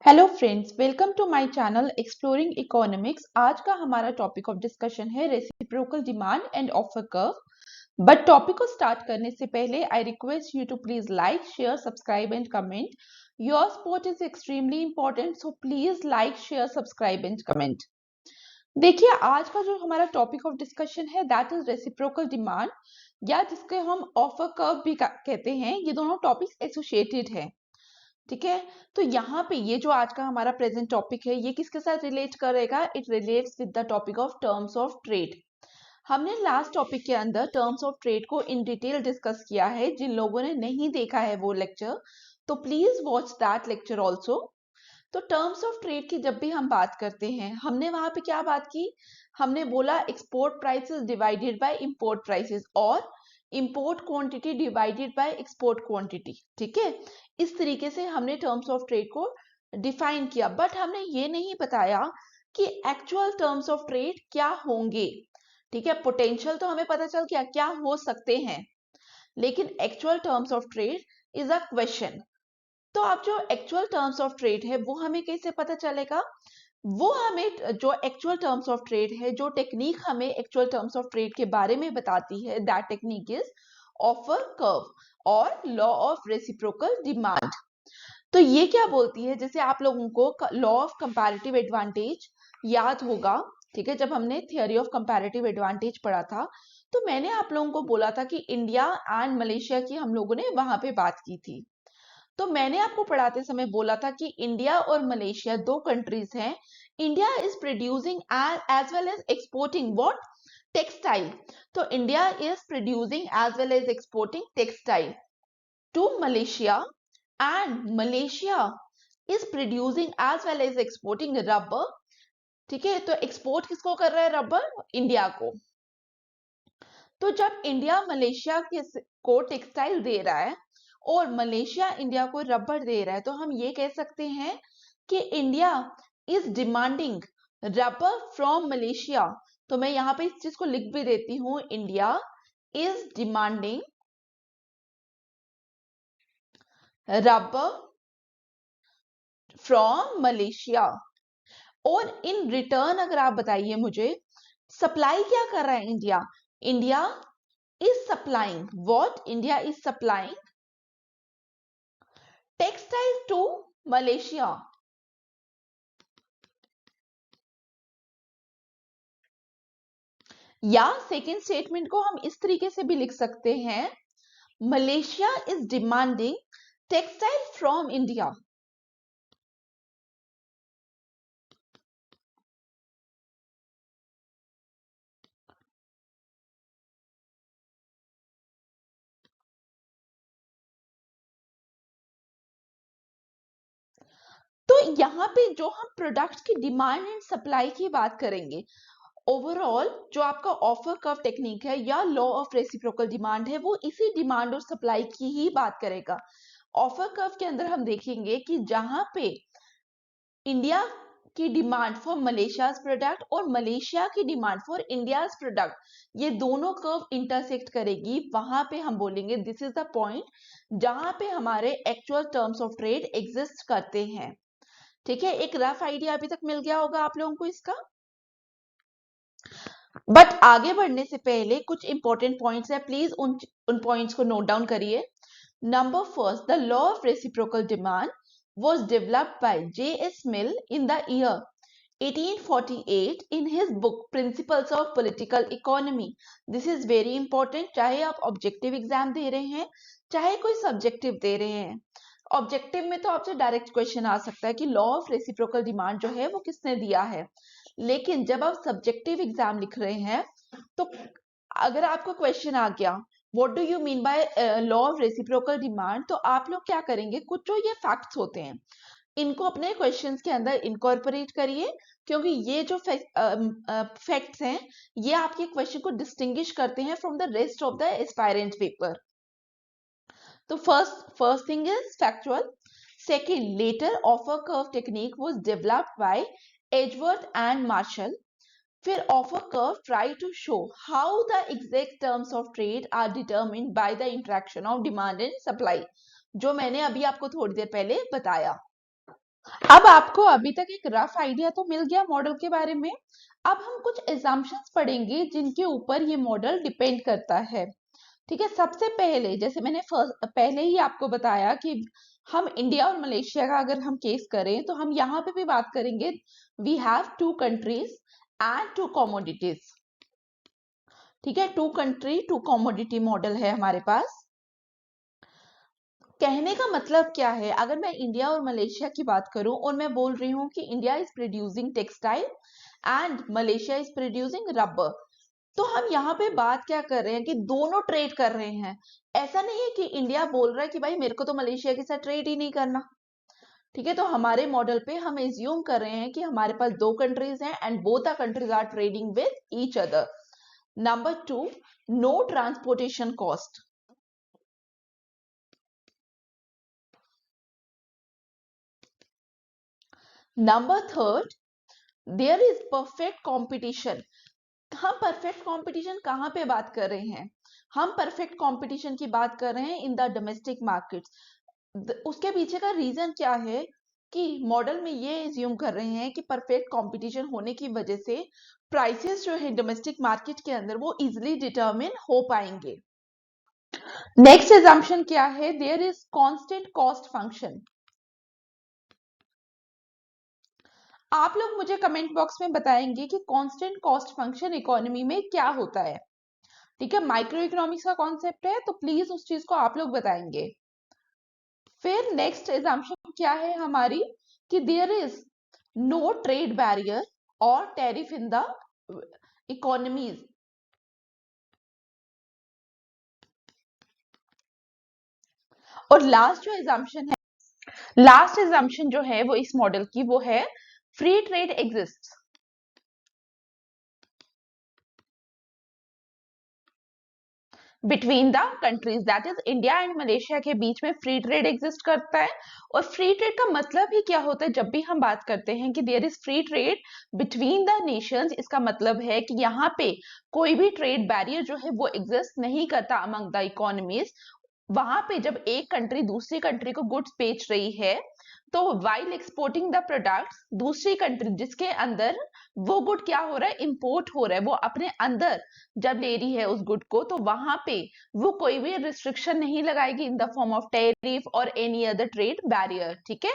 Hello friends, welcome to my channel exploring economics. आज का हमारा टॉपिक ऑफ डिस्कशन है reciprocal demand and offer curve. But topic को start करने से पहले I request you to please like, share, subscribe and comment. Your support is extremely important, so please like, share, subscribe and comment. देखिए, आज का जो हमारा टॉपिक ऑफ डिस्कशन है दैट इज रेसिप्रोकल डिमांड, या जिसके हम ऑफर कर्व भी कहते हैं। ये दोनों टॉपिक्स एसोसिएटेड हैं, ठीक है। तो यहाँ पे ये जो आज का हमारा प्रेजेंट टॉपिक है ये किसके साथ रिलेट करेगा? It relates with the topic of terms of trade. हमने लास्ट टॉपिक के अंदर टर्म्स ऑफ ट्रेड को इन डिटेल डिस्कस किया है। जिन लोगों ने नहीं देखा है वो लेक्चर, तो please watch that lecture also. तो टर्म्स ऑफ ट्रेड की जब भी हम बात करते हैं, हमने वहां पे क्या बात की? हमने बोला export prices divided by import prices और import quantity divided by export quantity, ठीक है। इस तरीके से हमने टर्म्स ऑफ ट्रेड को डिफाइन किया, बट हमने ये नहीं बताया कि एक्चुअल टर्म्स ऑफ ट्रेड क्या होंगे, ठीक है। पोटेंशियल तो हमें पता चल गया क्या हो सकते हैं, लेकिन actual terms of trade is a question. तो अब जो एक्चुअल टर्म्स ऑफ ट्रेड है वो हमें कैसे पता चलेगा? वो हमें जो एक्चुअल टर्म्स ऑफ ट्रेड है, जो टेक्निक हमें एक्चुअल टर्म्स ऑफ ट्रेड के बारे में बताती है, that technique is offer curve और लॉ ऑफ रेसिप्रोकल डिमांड। तो ये क्या बोलती है? जैसे आप लोगों को लॉ ऑफ कंपैरेटिव एडवांटेज याद होगा, ठीक है। जब हमने थियोरी ऑफ कंपैरेटिव एडवांटेज पढ़ा था, तो मैंने आप लोगों को बोला था कि इंडिया एंड मलेशिया की हम लोगों ने वहां पे बात की थी। तो मैंने आपको पढ़ाते समय बोला था कि इंडिया और मलेशिया दो कंट्रीज हैं। India is producing as well as exporting what? Textile. तो India is producing as well as exporting textile to Malaysia, and Malaysia is producing as well as exporting rubber, ठीक है। तो export किसको कर रहा है? रबर, इंडिया को। तो जब इंडिया मलेशिया को टेक्सटाइल दे रहा है और मलेशिया इंडिया को रबर दे रहा है, तो हम ये कह सकते हैं कि India is demanding rubber from Malaysia. तो मैं यहाँ पे इस चीज को लिख भी देती हूँ, India is demanding rubber from Malaysia. और इन रिटर्न अगर आप बताइए मुझे, सप्लाई क्या कर रहा है India? India is supplying what? India is supplying textile to Malaysia. या सेकेंड स्टेटमेंट को हम इस तरीके से भी लिख सकते हैं, Malaysia is demanding textile from India. तो यहाँ पे जो हम प्रोडक्ट्स की डिमांड एंड सप्लाई की बात करेंगे, ओवरऑल जो आपका ऑफर कर्व टेक्निक है या लॉ ऑफ रेसिप्रोकल डिमांड है, वो इसी डिमांड और सप्लाई की ही बात करेगा। ऑफर कर्व के अंदर हम देखेंगे कि जहां पे इंडिया की डिमांड फॉर मलेशियाज प्रोडक्ट और मलेशिया की डिमांड फॉर इंडियाज प्रोडक्ट, ये दोनों कर्व इंटरसेक्ट करेगी, वहां पे हम बोलेंगे दिस इज द पॉइंट जहां पे हमारे actual terms of trade exist करते हैं, ठीक है। एक रफ आइडिया अभी तक मिल गया होगा आप लोगों को इसका। बट आगे बढ़ने से पहले कुछ इंपॉर्टेंट पॉइंट्स है, प्लीज उन पॉइंट्स को नोट डाउन करिए। Number first, the law of reciprocal demand was developed by J.S. Mill in the year 1848 in his book Principles of Political Economy. This is very important, चाहे आप objective exam दे रहे हैं चाहे कोई subjective दे रहे हैं। Objective में तो आपसे डायरेक्ट क्वेश्चन आ सकता है कि लॉ ऑफ रेसिप्रोकल डिमांड जो है वो किसने दिया है, लेकिन जब आप सब्जेक्टिव एग्जाम लिख रहे हैं तो अगर आपको क्वेश्चन आ गया what do you mean by law of reciprocal demand, तो आप लोग क्या करेंगे? कुछ जो ये फैक्ट्स होते हैं इनको अपने क्वेश्चंस के अंदर इनकॉर्पोरेट करिए, क्योंकि ये जो फैक्ट्स हैं ये आपके क्वेश्चन को डिस्टिंग्विश करते हैं from the rest of the aspirant paper. तो first thing is factual. Second, later offer curve technique was developed by Edgeworth and Marshall. फिर offer curve try to show how the exact terms of trade are determined by the interaction of demand and supply, जो मैंने अभी आपको थोड़ी देर पहले बताया। अब आपको अभी तक एक रफ आइडिया तो मिल गया मॉडल के बारे में। अब हम कुछ एग्जाम्पशंस पढ़ेंगे जिनके ऊपर ये मॉडल डिपेंड करता है। ठीक है, सबसे पहले जैसे मैंने पहले ही आपको बताया कि हम इंडिया और मलेशिया का अगर हम केस करें तो हम यहाँ पे भी बात करेंगे, we have two countries and two commodities. ठीक है, two country two commodity model है हमारे पास। कहने का मतलब क्या है, अगर मैं इंडिया और मलेशिया की बात करूं और मैं बोल रही हूं कि India is producing textile and Malaysia is producing rubber, तो हम यहाँ पे बात क्या कर रहे हैं कि दोनों ट्रेड कर रहे हैं। ऐसा नहीं है कि इंडिया बोल रहा है कि भाई मेरे को तो मलेशिया के साथ ट्रेड ही नहीं करना। ठीक है, तो हमारे मॉडल पे हम एज्यूम कर रहे हैं कि हमारे पास दो कंट्रीज हैं and both the countries are trading with each other. Number two, no transportation cost. Number third, there is perfect competition. हम परफेक्ट कंपटीशन कहाँ पे बात कर रहे हैं, हम परफेक्ट कंपटीशन की बात कर रहे हैं इन द डोमेस्टिक मार्केट्स। उसके पीछे का रीजन क्या है कि मॉडल में ये एज्यूम कर रहे हैं कि परफेक्ट कंपटीशन होने की वजह से प्राइसेस जो है डोमेस्टिक मार्केट के अंदर वो इजिली डिटरमिन हो पाएंगे। नेक्स्ट एजम्पशन क्या है, there is constant cost function. आप लोग मुझे कमेंट बॉक्स में बताएंगे कि कांस्टेंट कॉस्ट फंक्शन इकोनॉमी में क्या होता है। ठीक है, माइक्रो इकोनॉमिक्स का कॉन्सेप्ट है तो प्लीज उस चीज को आप लोग बताएंगे। फिर नेक्स्ट एग्जाम्पशन क्या है हमारी कि there is no trade barrier और टैरिफ इन द इकोनॉमीज। और लास्ट जो एग्जाम्पशन है, लास्ट एग्जाम्पशन जो है वो इस मॉडल की वो है free trade exist between the countries, that is India and Malaysia के बीच में फ्री ट्रेड एग्जिस्ट करता है। और फ्री ट्रेड का मतलब ही क्या होता है, जब भी हम बात करते हैं कि there is free trade between the nations, इसका मतलब है कि यहाँ पे कोई भी ट्रेड बैरियर जो है वो एग्जिस्ट नहीं करता अमंग द इकोनॉमीज। वहां पे जब एक कंट्री दूसरी कंट्री को गुड्स बेच रही है तो वाइल एक्सपोर्टिंग द प्रोडक्ट्स, दूसरी कंट्री जिसके अंदर वो गुड क्या हो रहा है, इंपोर्ट हो रहा है, वो अपने अंदर जब ले रही है उस गुड को तो वहां पे वो कोई भी रिस्ट्रिक्शन नहीं लगाएगी in the form of tariff और एनी अदर ट्रेड बैरियर। ठीक है,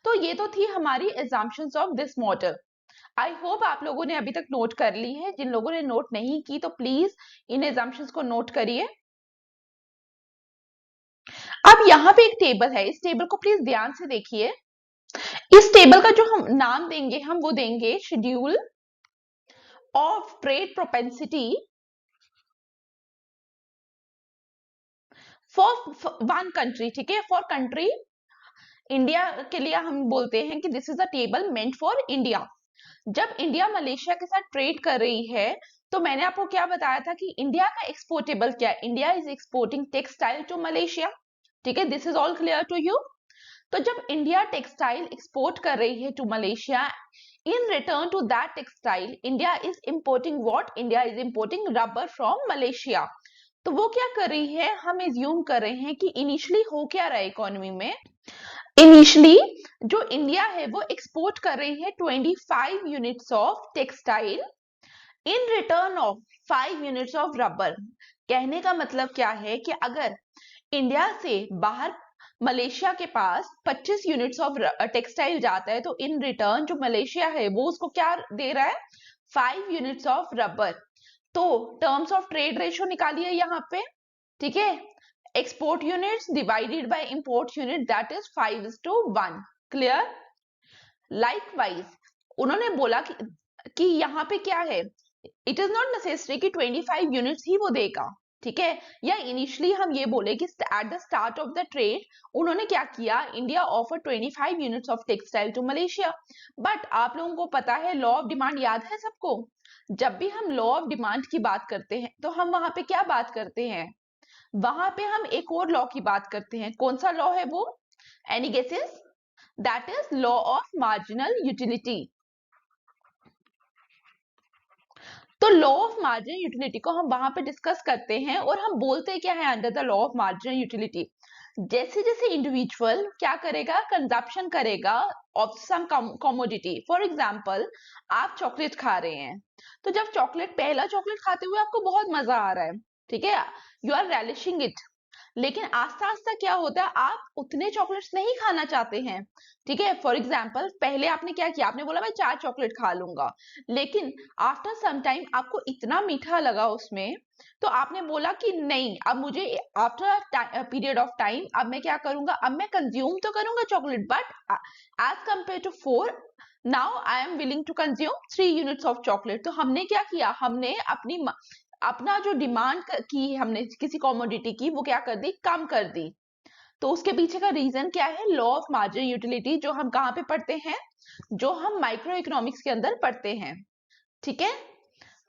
तो ये तो थी हमारी exemptions of this model. I hope आप लोगों ने अभी तक नोट कर ली है, जिन लोगों ने नोट नहीं की तो प्लीज इन एग्जाम्पशंस को नोट करिए। अब यहाँ पे एक टेबल है, इस टेबल को प्लीज ध्यान से देखिए। इस टेबल का जो हम नाम देंगे हम वो देंगे schedule of trade propensity for one country. ठीक है, फॉर कंट्री इंडिया के लिए हम बोलते हैं कि this is a table meant for India. जब इंडिया मलेशिया के साथ ट्रेड कर रही है तो मैंने आपको क्या बताया था कि इंडिया का एक्सपोर्टेबल क्या है, India is exporting textile to Malaysia. ठीक है, this is all clear to you. तो जब इंडिया टेक्सटाइल एक्सपोर्ट कर रही है to Malaysia, in return to that textile India is importing what, India is importing rubber from Malaysia। तो वो क्या कर रही है, हम एज्यूम कर रहे हैं कि इनिशियली हो क्या रहा है इकोनॉमी में, इनिशियली जो इंडिया है वो एक्सपोर्ट कर रही है 25 units of textile in return of 5 units of rubber. कहने का मतलब क्या है कि अगर इंडिया से बाहर मलेशिया के पास 25 यूनिट्स ऑफ टेक्सटाइल जाता है तो इन रिटर्न जो मलेशिया है वो उसको क्या दे रहा है, 5 यूनिट्स ऑफ रबर। तो टर्म्स ऑफ ट्रेड रेशियो निकालिए यहाँ पे। ठीक है, export units divided by import unit that is 5:1। Clear. Likewise उन्होंने बोला कि यहाँ पे क्या है, इट इज नॉट नेसेसरी कि 25 यूनिट्स ही वो देगा। ठीक है, या इनिशियली हम ये बोले कि at the start of the trade उन्होंने क्या किया, India offer 25 units of textile to Malaysia. But आप लोगों को पता है लॉ ऑफ डिमांड याद है सबको, जब भी हम लॉ ऑफ डिमांड की बात करते हैं तो हम वहां पे क्या बात करते हैं, वहां पे हम एक और लॉ की बात करते हैं। कौन सा लॉ है वो, any guesses, that is law of marginal utility. तो लॉ ऑफ मार्जिनल यूटिलिटी को हम वहां पे डिस्कस करते हैं और हम बोलते क्या है under the law of marginal utility, जैसे जैसे इंडिविजुअल क्या करेगा, कंजप्शन करेगा of some commodity. For example आप चॉकलेट खा रहे हैं, तो जब चॉकलेट, पहला चॉकलेट खाते हुए आपको बहुत मजा आ रहा है, ठीक है, यू आर रेलिशिंग इट, लेकिन आस्ता आस्ता क्या होता है, आप उतने चॉकलेट्स नहीं खाना चाहते हैं, ठीक है। फॉर एग्जाम्पल पहले आपने क्या किया, आपने बोला मैं 4 चॉकलेट खा लूंगा, लेकिन आफ्टर सम टाइम आपको इतना मीठा लगा उसमें, तो आपने बोला कि नहीं, अब मुझे आफ्टर पीरियड ऑफ टाइम अब मैं क्या करूंगा, अब मैं कंज्यूम तो करूंगा chocolate, but as compare to 4 now I am willing to consume 3 units of chocolate. तो हमने क्या किया, हमने अपना जो डिमांड की हमने किसी कॉमोडिटी की, वो क्या कर दी, कम कर दी। तो उसके पीछे का रीजन क्या है, लॉ ऑफ मार्जिनल यूटिलिटी, जो हम कहाँ पे पढ़ते हैं, जो हम माइक्रो इकोनॉमिक्स के अंदर पढ़ते हैं, ठीक है।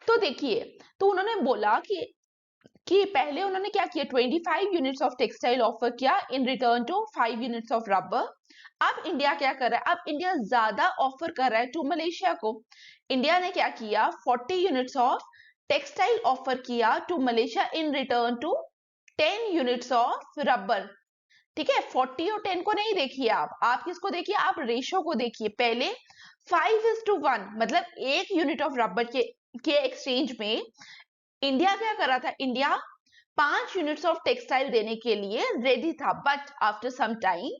तो देखिए, तो उन्होंने बोला कि पहले उन्होंने क्या किया, 25 यूनिट्स ऑफ टेक्सटाइल ऑफर किया in return to 5 units of rubber. अब इंडिया क्या कर रहा है, अब इंडिया ज्यादा ऑफर कर रहा है टू मलेशिया को। इंडिया ने क्या किया, 40 यूनिट्स ऑफ टेक्सटाइल ऑफर किया to Malaysia in return to 10 units of rubber, ठीक है। 40 और 10 को नहीं देखिए आप किसको देखिए, आप रेशो को देखिए। पहले 5:1, मतलब 1 यूनिट ऑफ रबर के एक्सचेंज में इंडिया क्या कर रहा था, इंडिया 5 यूनिट्स ऑफ टेक्सटाइल देने के लिए रेडी था, but after some time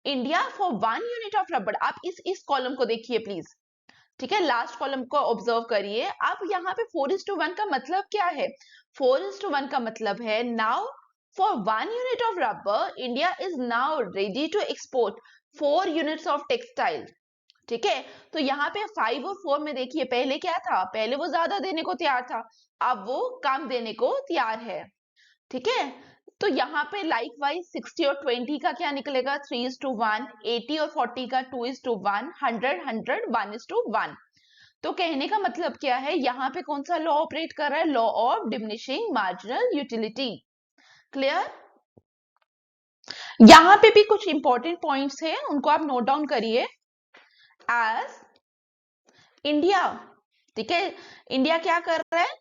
India for 1 unit of rubber, आप इस कॉलम को देखिए प्लीज, ठीक है, लास्ट कॉलम को ऑब्जर्व करिए। अब यहाँ पे 4:1 का मतलब क्या है, 4:1 का मतलब है now for 1 unit of rubber India is now ready to export 4 units of textile, ठीक है। तो यहाँ पे 5 और 4 में देखिए, पहले क्या था, पहले वो ज्यादा देने को तैयार था, अब वो कम देने को तैयार है, ठीक है। तो यहाँ पे लाइक वाइज 60 और 20 का क्या निकलेगा, 3:1, 80 और 40 का 2:1, 100 1:1। तो कहने का मतलब क्या है, यहाँ पे कौन सा लॉ ऑपरेट कर रहा है, law of diminishing marginal utility. Clear. यहाँ पे भी कुछ इंपॉर्टेंट पॉइंट्स हैं, उनको आप नोट डाउन करिए। एज इंडिया, ठीक है, इंडिया क्या कर रहा है,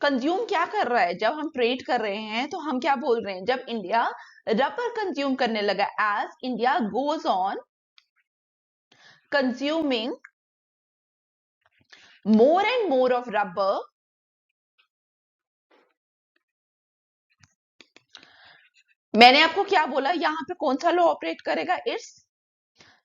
कंज्यूम क्या कर रहा है, जब हम ट्रेड कर रहे हैं तो हम क्या बोल रहे हैं, जब इंडिया रबर कंज्यूम करने लगा, as India goes on consuming more and more of rubber, मैंने आपको क्या बोला, यहां पे कौन सा लॉ ऑपरेट करेगा, it's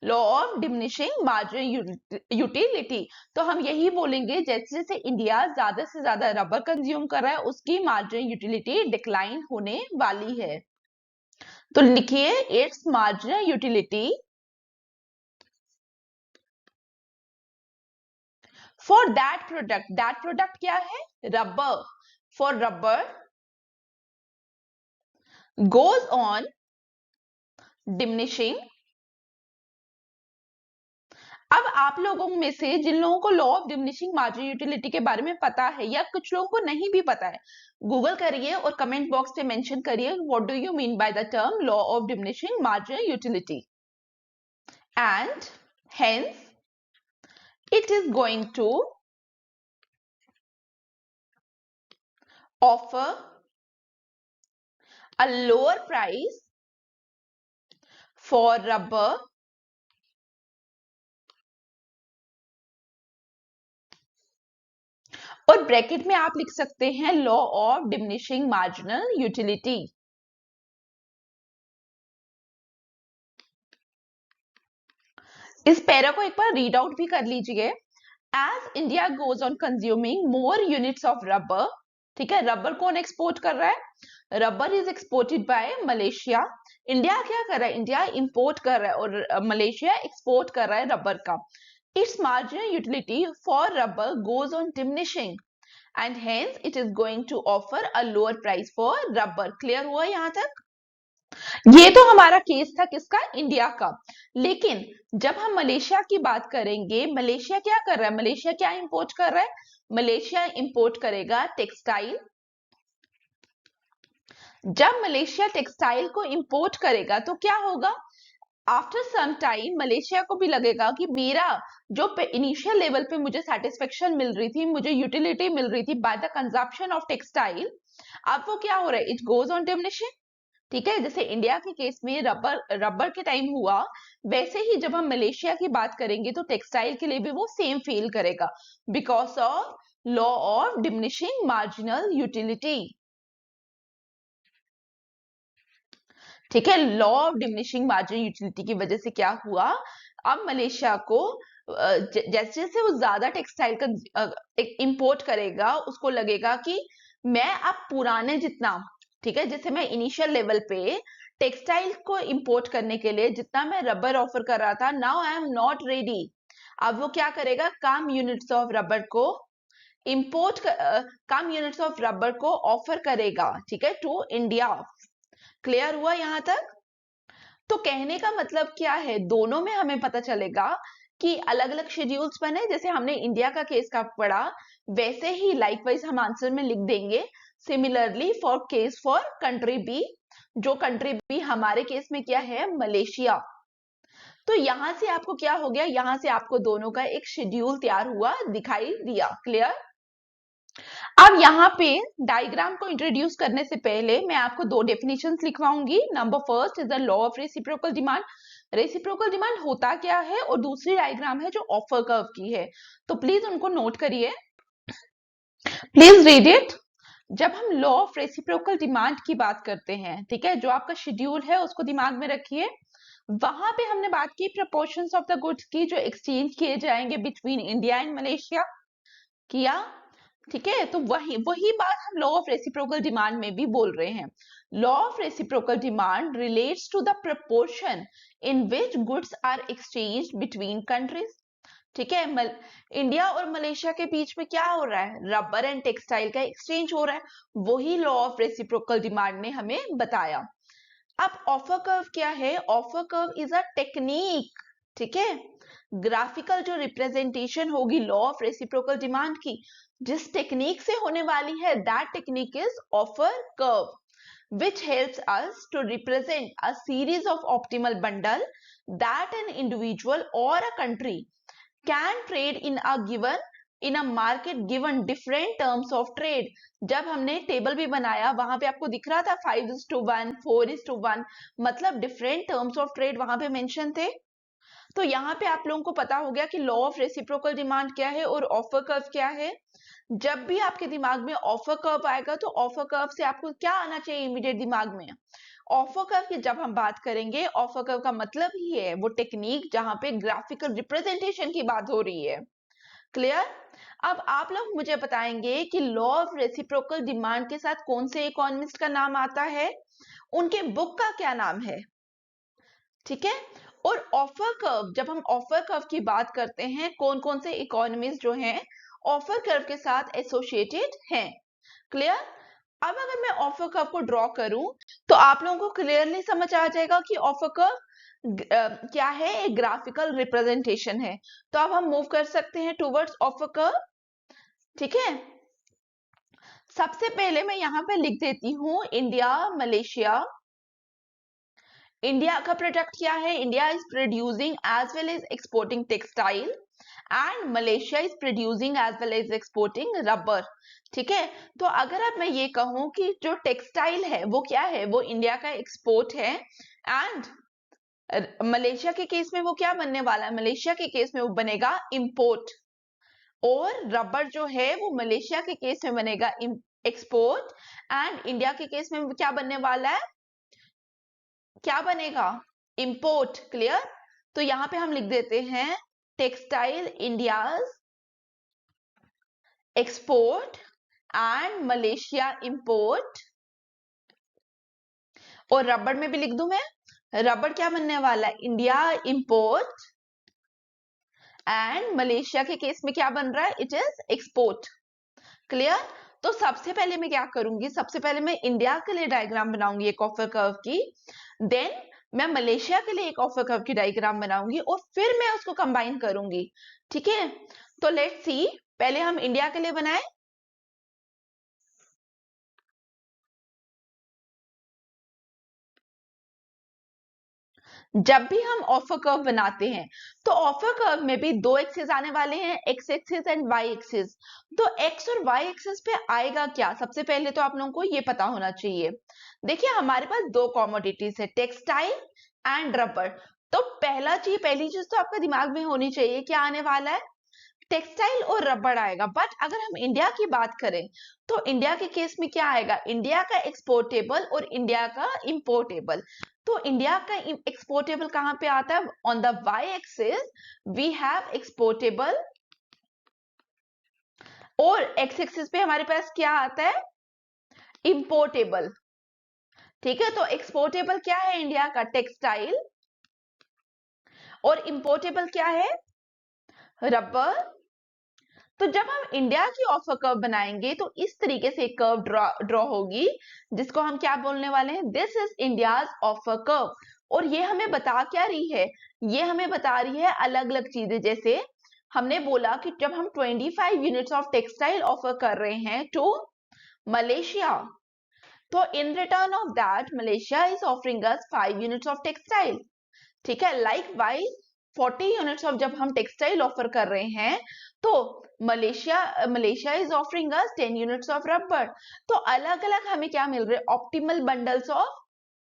law of diminishing marginal utility. तो हम यही बोलेंगे, जैसे जैसे इंडिया ज्यादा से ज्यादा रबर कंज्यूम कर रहा है, उसकी मार्जिनल यूटिलिटी डिक्लाइन होने वाली है। तो लिखिए, it's marginal utility for that product क्या है, rubber, for rubber goes on diminishing। अब आप लोगों में से जिन लोगों को law of diminishing marginal utility के बारे में पता है, या कुछ लोगों को नहीं भी पता है, गूगल करिए और कमेंट बॉक्स पे मेंशन करिए what do you mean by the term law of diminishing marginal utility, and hence it is going to offer a lower price for rubber और ब्रैकेट में आप लिख सकते हैं law of diminishing marginal utility. इस para को एक बार रीड आउट भी कर लीजिए। As India goes on consuming more units of rubber, ठीक है, रबर कौन एक्सपोर्ट कर रहा है, rubber is exported by Malaysia. India क्या कर रहा है, इंडिया इंपोर्ट कर रहा है और मलेशिया एक्सपोर्ट कर रहा है रबर का। It's marginal utility for rubber goes on diminishing and hence it is going to offer a lower price for rubber. Clear हुआ यहां तक। ये तो हमारा केस था किसका, इंडिया का। लेकिन जब हम मलेशिया की बात करेंगे, मलेशिया क्या कर रहा है, मलेशिया क्या इंपोर्ट कर रहा है, मलेशिया इंपोर्ट करेगा टेक्सटाइल। जब मलेशिया टेक्सटाइल को इंपोर्ट करेगा तो क्या होगा, आफ्टर सम टाइम मलेशिया को भी लगेगा कि मेरा जो इनिशियल लेवल पे मुझे सेटिस्फेक्शन मिल रही थी, मुझे यूटिलिटी मिल रही थी by the consumption of textile, अब वो क्या हो रहा है, इट गोज ऑन डिमिनिशिंग। ठीक है, जैसे इंडिया के केस में रबर रबर के टाइम हुआ, वैसे ही जब हम मलेशिया की बात करेंगे तो टेक्सटाइल के लिए भी वो सेम फील करेगा, because of law of diminishing marginal utility. ठीक है, law of diminishing marginal utility की वजह से क्या हुआ, अब मलेशिया को जैसे जैसे वो ज्यादा टेक्सटाइल का इंपोर्ट करेगा, उसको लगेगा कि मैं अब पुराने जितना, ठीक है, जैसे मैं इनिशियल लेवल पे टेक्सटाइल को इंपोर्ट करने के लिए जितना मैं रबर ऑफर कर रहा था, now I am not ready. अब वो क्या करेगा, कम यूनिट्स ऑफ रबर को import, come units of rubber को ऑफर करेगा, ठीक है, टू इंडिया। क्लियर हुआ यहां तक? तो कहने का मतलब क्या है, दोनों में हमें पता चलेगा कि अलग अलग शेड्यूल्स बने, जैसे हमने इंडिया का केस का पढ़ा, वैसे ही लाइकवाइज हम आंसर में लिख देंगे similarly for case for country B, जो कंट्री बी हमारे केस में क्या है, मलेशिया। तो यहां से आपको क्या हो गया, यहां से आपको दोनों का एक शेड्यूल तैयार हुआ दिखाई दिया। क्लियर? अब यहाँ पे डायग्राम को इंट्रोड्यूस करने से पहले मैं आपको दो डेफिनेशंस लिखवाऊंगी। Number first is the law of reciprocal demand. Reciprocal demand होता क्या है, और दूसरी डायग्राम है जो ऑफर कर्व की है, तो प्लीज उनको नोट करिए, प्लीज रीड इट। जब हम लॉ ऑफ रेसिप्रोकल डिमांड की बात करते हैं, ठीक है, जो आपका शेड्यूल है उसको दिमाग में रखिए, वहां पे हमने बात की प्रपोर्शंस ऑफ द गुड्स की जो एक्सचेंज किए जाएंगे बिटवीन इंडिया एंड मलेशिया, किया। ठीक है, तो वही वही बात हम लॉ ऑफ रेसिप्रोकल डिमांड में भी बोल रहे हैं। Law of reciprocal demand relates to the proportion in which goods are exchange between countries. ठीक है, इंडिया और मलेशिया के बीच में क्या हो रहा है, रबर एंड टेक्सटाइल का एक्सचेंज हो रहा है, वही लॉ ऑफ रेसिप्रोकल डिमांड ने हमें बताया। अब ऑफर कर्व क्या है, offer curve is a technique, ठीक है, ग्राफिकल जो रिप्रेजेंटेशन होगी लॉ ऑफ रेसिप्रोकल डिमांड की, जिस टेक्निक से होने वाली है, that technique is offer curve, which helps us to represent a series of optimal bundle that an individual or a country can trade in a market given different terms of trade। जब हमने table भी बनाया, वहां पे आपको दिख रहा था 5:1, 4:1, मतलब डिफरेंट टर्म्स ऑफ ट्रेड वहां पे मेंशन थे। तो यहाँ पे आप लोगों को पता हो गया कि लॉ ऑफ रेसिप्रोकल डिमांड क्या है और ऑफर कर्व क्या है। जब भी आपके दिमाग में ऑफर कर्व आएगा, तो ऑफर कर्व से आपको क्या आना चाहिए इमीडिएट दिमाग में, ऑफर कर्व की जब हम बात करेंगे, ऑफर कर्व का मतलब ही है वो टेक्निक जहां पे ग्राफिकल रिप्रेजेंटेशन की बात हो रही है। क्लियर? अब आप लोग मुझे बताएंगे कि लॉ ऑफ रेसिप्रोकल डिमांड के साथ कौन से इकोनॉमिस्ट का नाम आता है, उनके बुक का क्या नाम है। ठीक है, और ऑफर कर्व, जब हम ऑफर कर्व की बात करते हैं, कौन कौन से इकोनॉमिस्ट जो हैं ऑफर कर्व के साथ एसोसिएटेड हैं। क्लियर? अब अगर मैं ऑफर कर्व को ड्रॉ करूं, तो आप लोगों को क्लियरली समझ आ जाएगा कि ऑफर कर्व क्या है, एक ग्राफिकल रिप्रेजेंटेशन है। तो अब हम मूव कर सकते हैं टूवर्ड्स ऑफर कर्व। ठीक है, सबसे पहले मैं यहां पे लिख देती हूं इंडिया मलेशिया। इंडिया का प्रोडक्ट क्या है, India is producing as well as exporting textile, and Malaysia is producing as well as exporting rubber. ठीक है, तो अगर अब मैं ये कहूं कि जो टेक्सटाइल है वो क्या है, वो इंडिया का एक्सपोर्ट है, एंड मलेशिया के केस में वो क्या बनने वाला है, मलेशिया के केस में वो बनेगा इंपोर्ट, और रबर जो है वो मलेशिया के केस में बनेगा एक्सपोर्ट, एंड इंडिया के केस में क्या बनने वाला है, क्या बनेगा, इंपोर्ट। क्लियर? तो यहां पे हम लिख देते हैं textile India's export and Malaysia import, और रबर में भी लिख दूं मैं, रबर क्या बनने वाला है, इंडिया इंपोर्ट, एंड मलेशिया के केस में क्या बन रहा है, इट इज एक्सपोर्ट। क्लियर? तो सबसे पहले मैं क्या करूंगी, सबसे पहले मैं इंडिया के लिए डायग्राम बनाऊंगी एक ऑफर कर्व की, देन मैं मलेशिया के लिए एक ऑफर कर्व की डायग्राम बनाऊंगी, और फिर मैं उसको कंबाइन करूंगी। ठीक है, तो लेट्स सी, पहले हम इंडिया के लिए बनाए। जब भी हम ऑफर कर्व बनाते हैं तो ऑफर कर्व में भी दो एक्सिस आने वाले हैं, x axis and y axis. तो एक्स और वाई एक्सिस पे आएगा क्या, सबसे पहले तो आप लोगों को ये पता होना चाहिए। देखिए हमारे पास दो कॉमोडिटीज है, टेक्सटाइल एंड रबर। तो पहली चीज तो आपका दिमाग में होनी चाहिए, क्या आने वाला है, टेक्सटाइल और रबड़ आएगा। बट अगर हम इंडिया की बात करें तो इंडिया के केस में क्या आएगा, इंडिया का एक्सपोर्टेबल और इंडिया का इंपोर्टेबल। तो इंडिया का एक्सपोर्टेबल कहां पे आता है, on the y axis we have exportable, और एक्स एक्सिस पे हमारे पास क्या आता है, इंपोर्टेबल। ठीक है, तो एक्सपोर्टेबल क्या है इंडिया का, टेक्सटाइल, और इंपोर्टेबल क्या है, रबर। तो जब हम इंडिया की ऑफर कर्व बनाएंगे तो इस तरीके से एक कर्व ड्रॉ होगी, जिसको हम क्या बोलने वाले हैं, this is India's offer curve. और ये हमें बता क्या रही है, ये हमें बता रही है अलग अलग चीजें। जैसे हमने बोला कि जब हम 25 यूनिट्स ऑफ टेक्सटाइल ऑफर कर रहे हैं टू मलेशिया, तो in return of that Malaysia is offering us 5 units of textile. ठीक है, लाइक वाइज 40 यूनिट्स ऑफ जब हम टेक्सटाइल ऑफर कर रहे हैं तो Malaysia is offering us 10 units of rubber. तो अलग अलग हमें क्या मिल रहे हैं, ऑप्टिमल बंडल्स ऑफ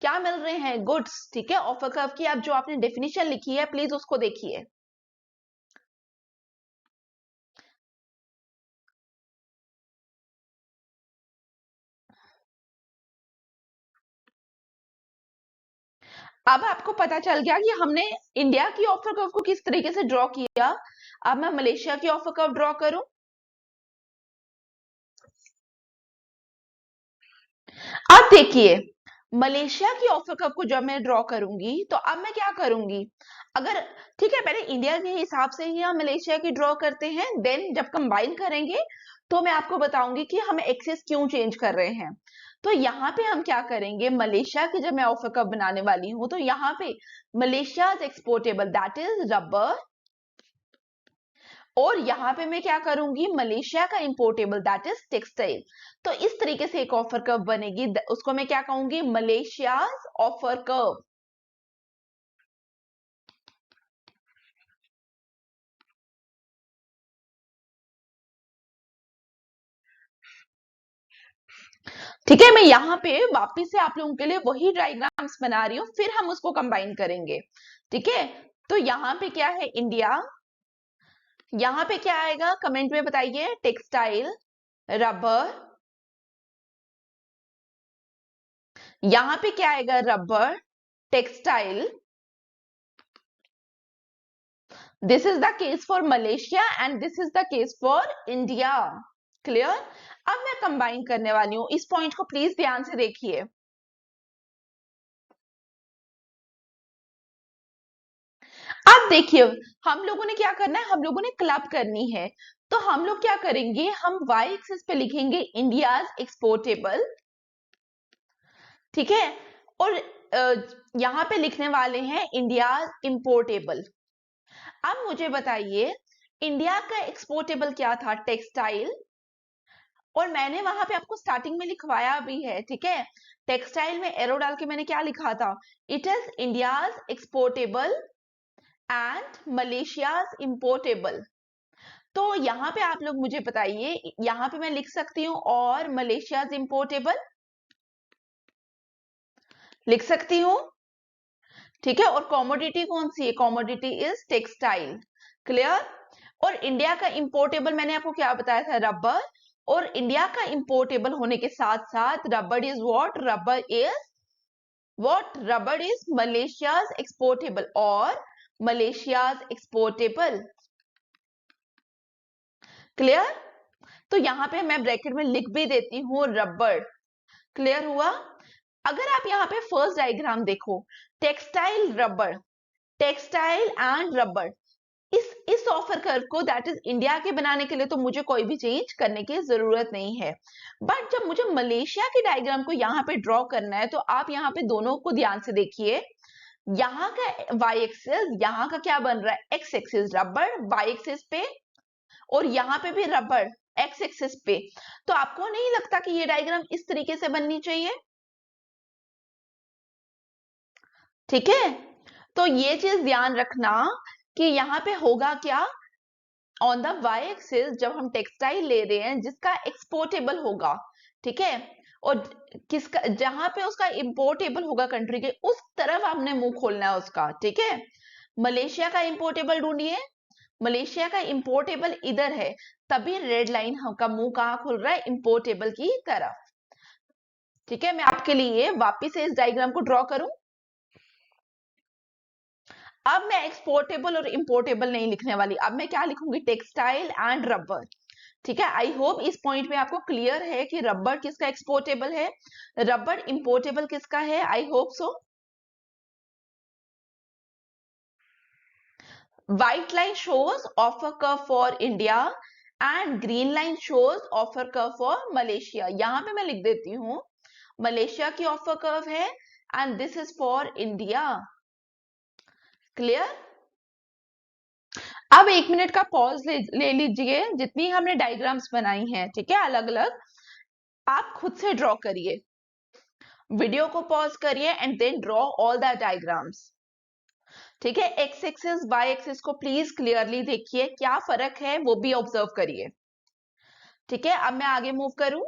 क्या मिल रहे हैं, गुड्स। ठीक है, ऑफर कर्व की अब जो आपने डेफिनेशन लिखी है प्लीज उसको देखिए। अब आपको पता चल गया कि हमने इंडिया की ऑफर कर्व को किस तरीके से ड्रॉ किया। अब मैं मलेशिया की ऑफर कर्व ड्रॉ करूं। अब देखिए मलेशिया की ऑफर कर्व को जब मैं ड्रॉ करूंगी तो अब मैं क्या करूंगी, अगर ठीक है पहले इंडिया के हिसाब से ही हम मलेशिया की ड्रॉ करते हैं, देन जब कंबाइन करेंगे तो मैं आपको बताऊंगी कि हम एक्सेस क्यों चेंज कर रहे हैं। तो यहाँ पे हम क्या करेंगे, मलेशिया की जब मैं ऑफर कर्व बनाने वाली हूं तो यहाँ पे Malaysia exportable that is rubber, और यहाँ पे मैं क्या करूंगी, मलेशिया का इंपोर्टेबल दैट इज टेक्सटाइल। तो इस तरीके से एक ऑफर कर्व बनेगी, उसको मैं क्या कहूंगी, मलेशिया ऑफर कर्व। ठीक है, मैं यहाँ पे वापिस से आप लोगों के लिए वही डायग्राम्स बना रही हूँ, फिर हम उसको कंबाइन करेंगे। ठीक है, तो यहाँ पे क्या है इंडिया, यहाँ पे क्या आएगा कमेंट में बताइए, टेक्सटाइल, रबर, यहाँ पे क्या आएगा, rubber, textile. This is the case for Malaysia and this is the case for India. Clear. अब मैं कंबाइन करने वाली हूं, इस पॉइंट को प्लीज ध्यान से देखिए। अब देखिए हम लोगों ने क्या करना है, हम लोगों ने क्लब करनी है। तो हम लोग क्या करेंगे, हम वाई एक्सिस पे लिखेंगे इंडियाज एक्सपोर्टेबल। ठीक है, और यहां पे लिखने वाले हैं इंडियाज इंपोर्टेबल। अब मुझे बताइए इंडिया का एक्सपोर्टेबल क्या था, टेक्सटाइल, और मैंने वहां पे आपको स्टार्टिंग में लिखवाया भी है। ठीक है, टेक्सटाइल में एरो डाल के मैंने क्या लिखा था, it is India's exportable and Malaysia's importable. तो यहाँ पे आप लोग मुझे बताइए, यहाँ पे मैं लिख सकती हूँ और मलेशियाज इंपोर्टेबल लिख सकती हूँ। ठीक है, और कॉमोडिटी कौन सी है, कॉमोडिटी इज टेक्सटाइल। क्लियर। और इंडिया का इंपोर्टेबल मैंने आपको क्या बताया था, रबर। और इंडिया का इंपोर्टेबल होने के साथ साथ rubber is what, rubber is Malaysia's exportable और मलेशियाज एक्सपोर्टेबल। क्लियर। तो यहाँ पे मैं ब्रैकेट में लिख भी देती हूँ रबर। क्लियर हुआ। अगर आप यहाँ पे फर्स्ट डायग्राम देखो, textile rubber, textile and rubber, इस ऑफर कर्व को दैट इज इंडिया के बनाने के लिए तो मुझे कोई भी चेंज करने की जरूरत नहीं है। बट जब मुझे मलेशिया की डायग्राम को यहाँ पे ड्रॉ करना है तो आप यहाँ पे दोनों को ध्यान से देखिए। यहाँ का वाई एक्सिस, यहाँ का क्या बन रहा है, x axis rubber y axis पे, और यहाँ पे भी रबर एक्स एक्सिस पे। तो आपको नहीं लगता कि ये डायग्राम इस तरीके से बननी चाहिए। ठीक है, तो ये चीज ध्यान रखना कि यहाँ पे होगा क्या, ऑन द वाई एक्सिस जब हम टेक्सटाइल ले रहे हैं जिसका एक्सपोर्टेबल होगा, ठीक है, और किसका, जहां पे उसका इंपोर्टेबल होगा कंट्री के, उस तरफ हमने मुंह खोलना है उसका, ठीक है। मलेशिया का इंपोर्टेबल ढूंढिए, मलेशिया का इंपोर्टेबल इधर है, तभी रेड लाइन का मुंह कहाँ खुल रहा है, इंपोर्टेबल की तरफ, ठीक है। मैं आपके लिए वापिस से इस डायग्राम को ड्रॉ करूं। अब मैं एक्सपोर्टेबल और इंपोर्टेबल नहीं लिखने वाली, अब मैं क्या लिखूंगी, टेक्सटाइल एंड रबर, ठीक है। आई होप इस पॉइंट में आपको क्लियर है कि रबर किसका एक्सपोर्टेबल है, रबर इंपोर्टेबल किसका है, I hope so. White line shows offer curve for India and green line shows offer curve for Malaysia. यहां पे मैं लिख देती हूं मलेशिया की ऑफर कर्व है and this is for India. Clear. अब 1 मिनट का पॉज ले लीजिए, जितनी हमने डायग्राम्स बनाई हैं, ठीक है, अलग अलग, आप खुद से ड्रॉ करिए, वीडियो को पॉज करिए and then draw all the diagrams, ठीक है। एक्स एक्सिस वाई एक्सिस को प्लीज क्लियरली देखिए, क्या फर्क है वो भी ऑब्जर्व करिए, ठीक है। अब मैं आगे मूव करूं,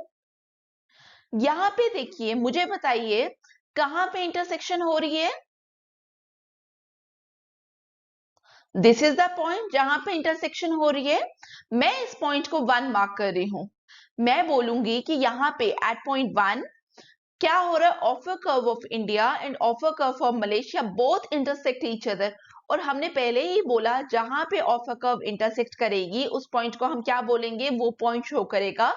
यहां पे देखिए, मुझे बताइए कहां पे इंटरसेक्शन हो रही है, दिस इज द पॉइंट जहां पे इंटरसेक्शन हो रही है। मैं इस पॉइंट को 1 मार्क कर रही हूं, मैं बोलूंगी कि यहां पे एट पॉइंट 1 क्या हो रहा है, offer curve of India and offer curve of Malaysia both intersect each other. और हमने पहले ही बोला जहां पे ऑफर कर्व इंटरसेक्ट करेगी उस पॉइंट को हम क्या बोलेंगे, वो पॉइंट शो करेगा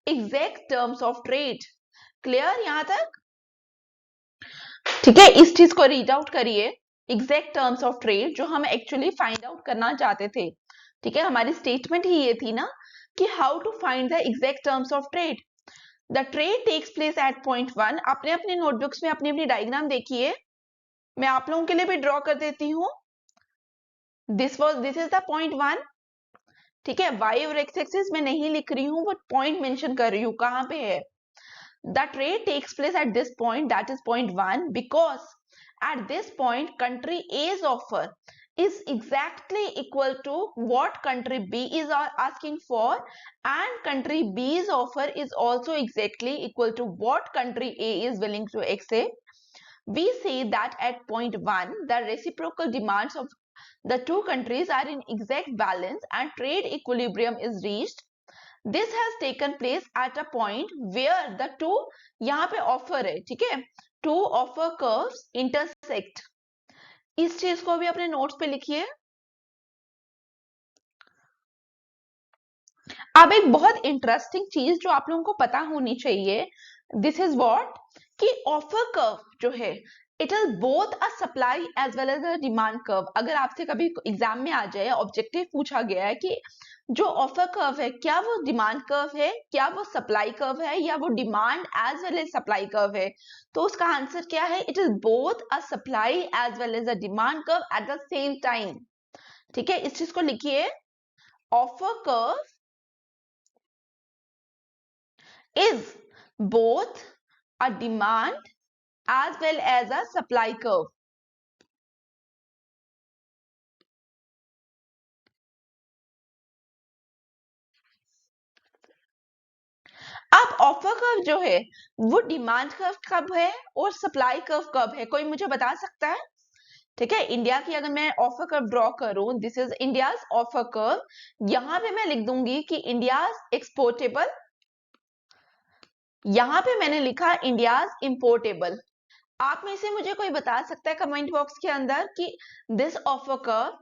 exact terms of trade. Clear यहां तक, ठीक है। इस चीज को रीड आउट करिए, एग्जैक्ट टर्म्स ऑफ ट्रेड जो हम एक्चुअली फाइंड आउट करना चाहते थे, ठीक है। हमारी स्टेटमेंट ही ये थी ना कि how to find the exact terms of trade. The trade takes place at point 1। आपने अपने नोटबुक्स में अपनी अपनी डायग्राम देखिए, मैं आप लोगों के लिए भी ड्रॉ कर देती हूँ। दिस इज द पॉइंट 1, ठीक है। वाई और एक्स एक्सिस में नहीं लिख रही हूँ, बट पॉइंट मेंशन कर रही हूँ कहां पे है। The trade takes place at this point, that is point 1, because at this point country A's offer is exactly equal to what country B is asking for, and country B's offer is also exactly equal to what country A is willing to accept. We say that at point 1 the reciprocal demands of the two countries are in exact balance and trade equilibrium is reached. This has taken place at a point where the two, यहाँ पे offer है, ठीक है, two offer curves intersect। इस चीज को भी अपने नोट्स पे लिखिए। अब एक बहुत इंटरेस्टिंग चीज जो आप लोगों को पता होनी चाहिए, दिस इज व्हाट, कि ऑफर कर्व जो है it is both a supply as well as a demand curve. अगर आपसे कभी एग्जाम में आ जाए, ऑब्जेक्टिव पूछा गया है कि जो ऑफर कर्व है क्या वो डिमांड कर्व है, क्या वो सप्लाई कर्व है, या वो demand as well as supply curve है, तो उसका आंसर क्या है, it is both a supply as well as a demand curve at the same time, ठीक है। इस चीज को लिखिए, offer curve is both a demand as well as a supply curve. अब ऑफर कर्व जो है वो डिमांड कर्व कब है और सप्लाई कर्व कब है, कोई मुझे बता सकता है, ठीक है। इंडिया की अगर मैं ऑफर कर्व ड्रॉ करूं, this is India's offer curve, यहां पे मैं लिख दूंगी कि इंडिया एक्सपोर्टेबल, यहां पे मैंने लिखा इंडियाज इंपोर्टेबल। आप में से मुझे कोई बता सकता है कमेंट बॉक्स के अंदर कि दिस ऑफर कर्व,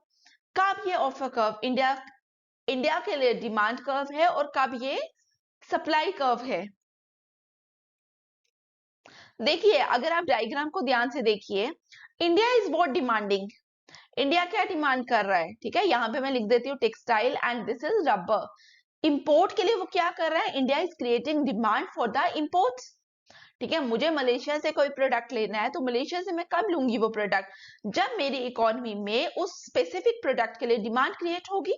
कब ये ऑफर कर्व इंडिया के लिए डिमांड कर्व है और कब ये सप्लाई कर्व है। देखिए अगर आप डायग्राम को ध्यान से देखिए, India is what demanding, India क्या डिमांड कर रहा है, ठीक है। यहां पे मैं लिख देती हूँ textile and this is rubber. Import के लिए वो क्या कर रहा है, India is creating demand for the imports, ठीक है। मुझे मलेशिया से कोई प्रोडक्ट लेना है तो मलेशिया से मैं कब लूंगी वो प्रोडक्ट, जब मेरी इकोनॉमी में उस स्पेसिफिक प्रोडक्ट के लिए डिमांड क्रिएट होगी,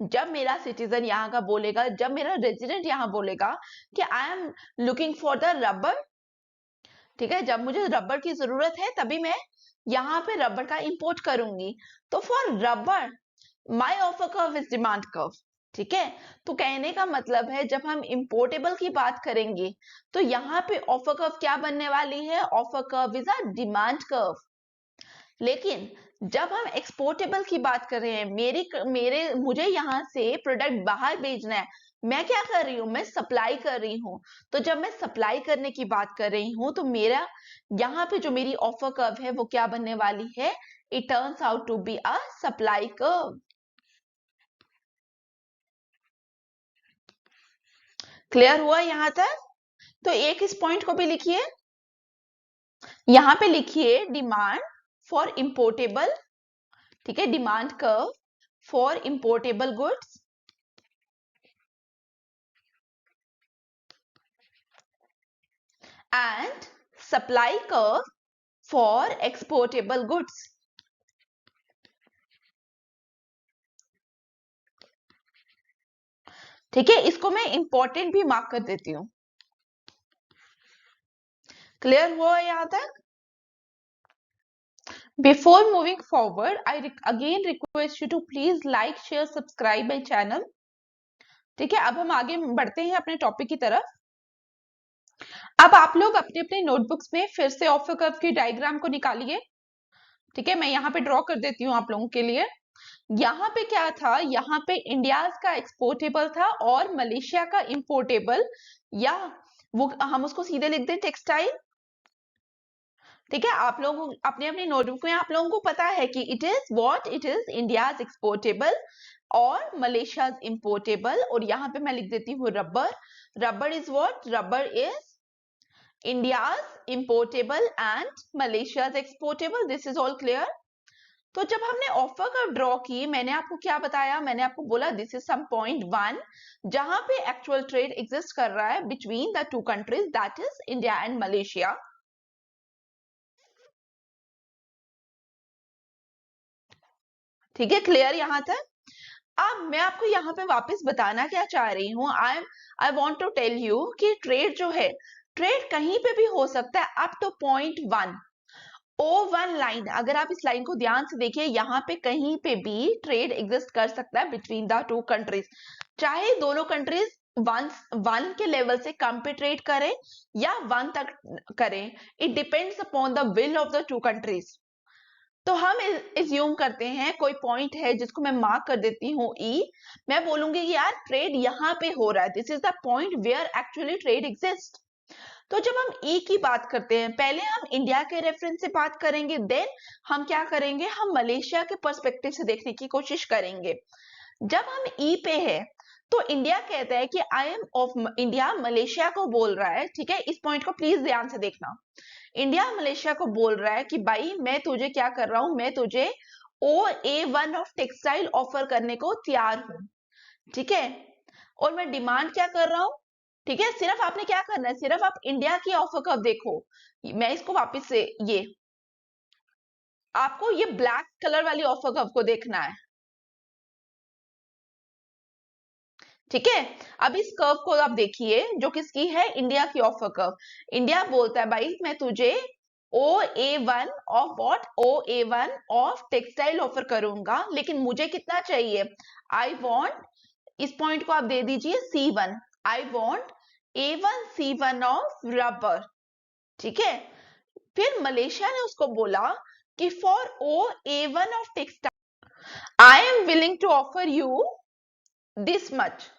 जब मेरा सिटीजन यहाँ का बोलेगा, जब मेरा रेजिडेंट यहाँ बोलेगा कि I am looking for the rubber, ठीक है, जब मुझे रबर की जरूरत है तभी मैं यहाँ पे रबर का इंपोर्ट करूंगी, तो for rubber my offer curve is demand curve. ठीक है, तो कहने का मतलब है जब हम इंपोर्टेबल की बात करेंगे तो यहाँ पे ऑफर कर्व क्या बनने वाली है, offer curve is a demand curve. लेकिन जब हम एक्सपोर्टेबल की बात कर रहे हैं, मुझे यहाँ से प्रोडक्ट बाहर भेजना है, मैं क्या कर रही हूँ, मैं सप्लाई कर रही हूँ। तो जब मैं सप्लाई करने की बात कर रही हूँ तो मेरा यहाँ पे जो मेरी ऑफर कर्व है वो क्या बनने वाली है, it turns out to be a supply curve. Clear हुआ यहाँ तक? तो एक इस पॉइंट को भी लिखिए, यहाँ पे लिखिए डिमांड फॉर इंपोर्टेबल, ठीक है, demand curve for importable goods and supply curve for exportable goods। ठीक है, इसको मैं इंपॉर्टेंट भी मार्क कर देती हूं। क्लियर हुआ यहां तक? Before moving forward, I again request you to please like, share, subscribe my channel। ठीक है, अब हम आगे बढ़ते हैं अपने टॉपिक की तरफ। अब आप लोग अपने अपने नोटबुक्स में फिर से ऑफर कर्व की डायग्राम को निकालिए। ठीक है, मैं यहाँ पे ड्रॉ कर देती हूँ आप लोगों के लिए। यहाँ पे क्या था, यहाँ पे इंडिया का एक्सपोर्टेबल था और मलेशिया का इंपोर्टेबल, या वो हम उसको सीधे लिख दें टेक्सटाइल। ठीक है, आप लोग अपने अपने नोटबुक में, आप लोगों को पता है कि इट इज इंडिया एक्सपोर्टेबल और मलेशिया इंपोर्टेबल, और यहाँ पे मैं लिख देती हूँ rubber. Rubber is what, rubber is India's importable and Malaysia's exportable. This is all clear? तो जब हमने ऑफर कर्व ड्रॉ की, मैंने आपको क्या बताया, मैंने आपको बोला दिस इज सम पॉइंट 1 जहां पे एक्चुअल ट्रेड एग्जिस्ट कर रहा है between the two countries, that is India and Malaysia. ठीक है, क्लियर यहां तक? अब मैं आपको यहाँ पे वापस बताना क्या चाह रही हूँ, I want to tell you कि ट्रेड जो है, ट्रेड कहीं पे भी हो सकता है up two point 1। O1 line, अगर आप इस लाइन को ध्यान से देखिए, यहाँ पे कहीं पे भी ट्रेड एग्जिस्ट कर सकता है बिटवीन द टू कंट्रीज, चाहे दोनों कंट्रीज वन के लेवल से कम पे ट्रेड करें या 1 तक करें। It depends upon the will of the two countries. तो हम एज्यूम करते हैं कोई पॉइंट है जिसको मैं मार्क कर देती हूँ ई, मैं बोलूंगी कि यार ट्रेड यहाँ पे हो रहा है, this is the point where actually trade exist. तो जब हम ई की बात करते हैं, पहले हम इंडिया के रेफरेंस से बात करेंगे, देन हम क्या करेंगे, हम मलेशिया के पर्सपेक्टिव से देखने की कोशिश करेंगे। जब हम ई पे है तो इंडिया कहता है कि I M of India, Malaysia को बोल रहा है। ठीक है, इस पॉइंट को प्लीज ध्यान से देखना। इंडिया मलेशिया को बोल रहा है कि भाई मैं तुझे क्या कर रहा हूं, मैं तुझे OA1 ऑफ टेक्सटाइल ऑफर करने को तैयार हूं। ठीक है, और मैं डिमांड क्या कर रहा हूं। ठीक है, सिर्फ आपने क्या करना है, सिर्फ आप इंडिया की ऑफर कर्व देखो। मैं इसको वापस से, ये आपको ये ब्लैक कलर वाली ऑफर कर्व को देखना है। ठीक है, अब इस कर्व को आप देखिए जो किसकी है, इंडिया की ऑफर कर्व। इंडिया बोलता है भाई मैं तुझे OA1 of what, OA1 of textile offer करूंगा, लेकिन मुझे कितना चाहिए, आई वॉन्ट, इस पॉइंट को आप दे दीजिए C1, I want A1 C1 of rubber. ठीक है, फिर मलेशिया ने उसको बोला कि for OA1 of textile I am willing to offer you this much.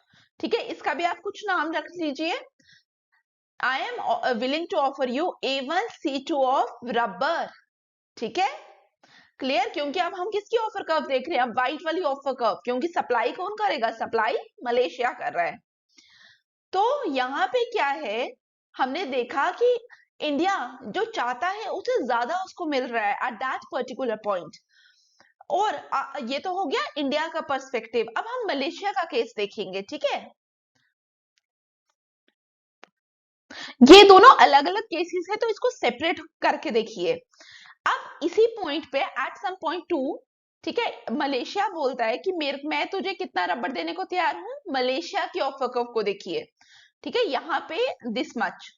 ठीक है, इसका भी आप कुछ नाम रख लीजिए, I am willing to offer you A1 C2 of rubber. ठीक है, क्लियर? क्योंकि अब हम किसकी ऑफर कर्व देख रहे हैं, अब व्हाइट वाली ऑफर कर्व, क्योंकि सप्लाई कौन करेगा, सप्लाई मलेशिया कर रहा है। तो यहाँ पे क्या है, हमने देखा कि इंडिया जो चाहता है उसे ज्यादा उसको मिल रहा है एट दैट पर्टिकुलर पॉइंट। और ये तो हो गया इंडिया का पर्सपेक्टिव। अब हम मलेशिया का केस देखेंगे। ठीक है, ये दोनों अलग अलग केसेस है तो इसको सेपरेट करके देखिए। अब इसी पॉइंट पे एट सम पॉइंट 2, ठीक है, मलेशिया बोलता है कि मैं तुझे कितना रबर देने को तैयार हूं, मलेशिया की ऑफर कर्व को देखिए। ठीक है, यहाँ पे दिस मच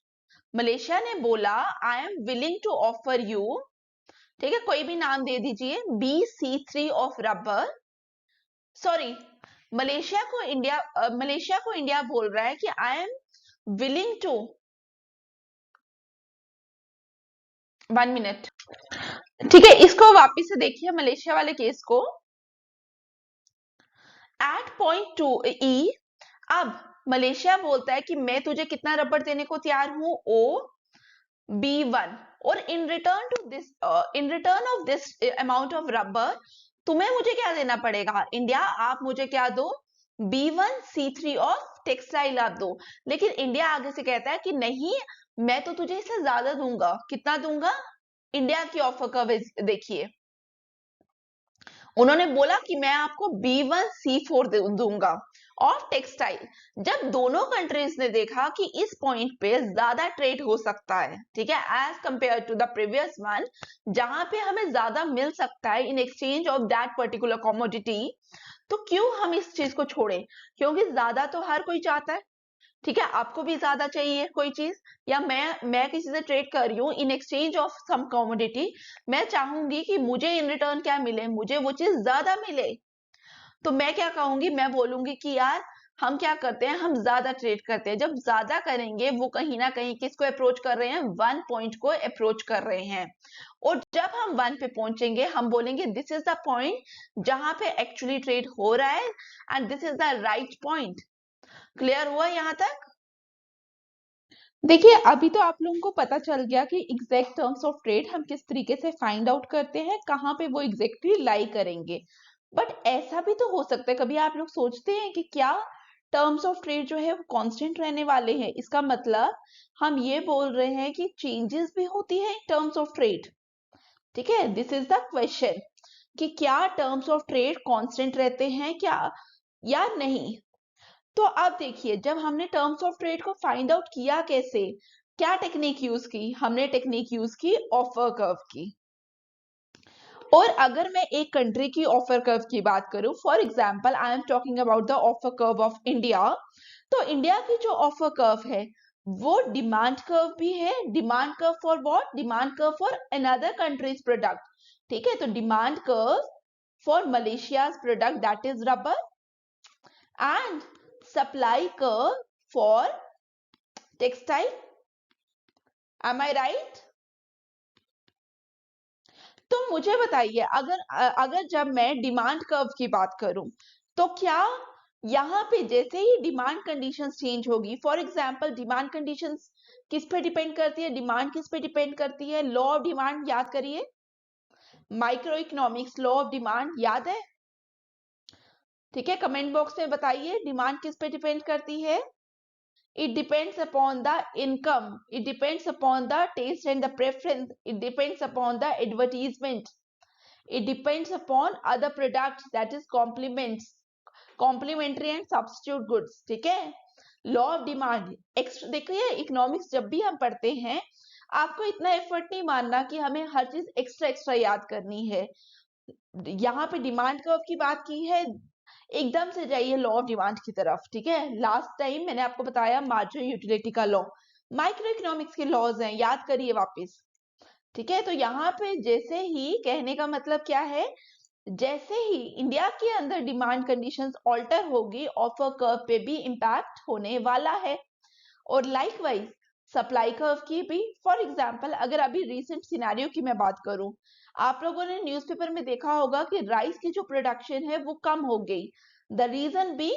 मलेशिया ने बोला I am willing to offer you. ठीक है, कोई भी नाम दे दीजिए, BC3 of rubber, sorry, Malaysia को इंडिया बोल रहा है कि I am willing to, 1 minute, ठीक है, इसको वापिस से देखिए मलेशिया वाले केस को, एट पॉइंट 2 ई, अब मलेशिया बोलता है कि मैं तुझे कितना रबर देने को तैयार हूं, B1, और in return of this amount of rubber तुम्हें मुझे क्या देना पड़ेगा, इंडिया आप मुझे क्या दो, B1C3 ऑफ टेक्सटाइल आप दो। लेकिन इंडिया आगे से कहता है कि नहीं, मैं तो तुझे इससे ज्यादा दूंगा, कितना दूंगा, इंडिया की ऑफर का देखिए, उन्होंने बोला कि मैं आपको B1C4 दूंगा ऑफ टेक्सटाइल। जब दोनों कंट्रीज ने देखा कि इस पॉइंट पे ज्यादा ट्रेड हो सकता है, ठीक है, as compare to the previous one, जहां पे हमें ज्यादा मिल सकता है in exchange of that particular commodity, तो क्यों हम इस चीज को छोड़ें, क्योंकि ज्यादा तो हर कोई चाहता है, ठीक है, आपको भी ज्यादा चाहिए कोई चीज, या मैं किसी से ट्रेड कर रही हूँ in exchange of some commodity, मैं चाहूंगी कि मुझे इन रिटर्न क्या मिले, मुझे वो चीज ज्यादा मिले, तो मैं क्या कहूंगी, मैं बोलूंगी कि यार हम क्या करते हैं, हम ज्यादा ट्रेड करते हैं, जब ज्यादा करेंगे वो कहीं ना कहीं किसको अप्रोच कर रहे हैं, 1 पॉइंट को अप्रोच कर रहे हैं, और जब हम 1 पे पहुंचेंगे हम बोलेंगे दिस इज द पॉइंट जहां पे एक्चुअली ट्रेड हो रहा है, and this is the right point. Clear हुआ यहां तक? देखिए, अभी तो आप लोगों को पता चल गया कि एग्जैक्ट टर्म्स ऑफ ट्रेड हम किस तरीके से फाइंड आउट करते हैं, कहाँ पे वो एग्जैक्टली लाई करेंगे। बट ऐसा भी तो हो सकता है, कभी आप लोग सोचते हैं कि क्या टर्म्स ऑफ ट्रेड जो है वो कांस्टेंट रहने वाले हैं, इसका मतलब हम ये बोल रहे हैं कि चेंजेस भी होती है टर्म्स ऑफ ट्रेड, ठीक है, दिस इज द क्वेश्चन, कि क्या टर्म्स ऑफ ट्रेड कांस्टेंट रहते हैं क्या या नहीं। तो अब देखिए, जब हमने टर्म्स ऑफ ट्रेड को फाइंड आउट किया कैसे, क्या टेक्निक यूज की, हमने टेक्निक यूज की ऑफर कर्व की। और अगर मैं एक कंट्री की ऑफर कर्व की बात करूं, for example I am talking about the offer curve of India, तो इंडिया की जो ऑफर कर्व है वो डिमांड कर्व भी है, demand curve for what, demand curve for another countries product, ठीक है, तो demand curve for Malaysia's product that is rubber, and supply curve for textile, am I right? तो मुझे बताइए, अगर जब मैं डिमांड कर्व की बात करूं, तो क्या यहाँ पे जैसे ही डिमांड कंडीशंस चेंज होगी, फॉर एग्जांपल डिमांड कंडीशंस किस पे डिपेंड करती है, डिमांड किस पे डिपेंड करती है, लॉ ऑफ डिमांड याद करिए, micro economics law of demand याद है, ठीक है, कमेंट बॉक्स में बताइए डिमांड किस पे डिपेंड करती है। It depends upon the income, it depends upon the taste and the preference, it depends upon the advertisement, it depends upon other products, that is complements, complementary and substitute goods, ठीक है, law of demand. देखिए, economics जब भी हम पढ़ते हैं आपको इतना एफर्ट नहीं मानना कि हमें हर चीज एक्स्ट्रा एक्स्ट्रा याद करनी है, यहाँ पे डिमांड कर्व की बात की है, एकदम से जाइए लॉ ऑफ डिमांड की तरफ, ठीक है, लास्ट टाइम मैंने आपको बताया मार्जिनल यूटिलिटी का लॉ, माइक्रो इकोनॉमिक्स के लॉज हैं, याद करिए वापस, ठीक है, तो यहाँ पे जैसे ही, कहने का मतलब क्या है, जैसे ही इंडिया के अंदर डिमांड कंडीशंस ऑल्टर होगी, ऑफर कर्व पे भी इंपैक्ट होने वाला है, और लाइकवाइज सप्लाई कर्व की भी, फॉर एग्जांपल अगर अभी रिसेंट सिनेरियो की मैं बात करूं, आप लोगों ने न्यूज़पेपर में देखा होगा कि राइस की जो प्रोडक्शन है वो कम हो गई, the reason be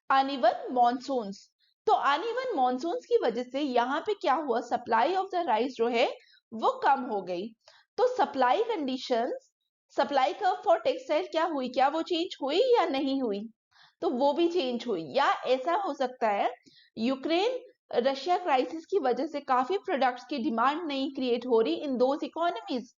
uneven monsoons, तो अनइवन मॉनसून्स की वजह से यहाँ पे क्या हुआ, सप्लाई ऑफ द राइस जो है वो कम हो गई, तो supply conditions, supply curve for textile क्या हुई, क्या वो चेंज हुई या नहीं हुई, तो वो भी चेंज हुई, या ऐसा हो सकता है यूक्रेन रशिया क्राइसिस की वजह से काफी प्रोडक्ट्स की डिमांड नहीं क्रिएट हो रही इन दोज इकोनॉमीज,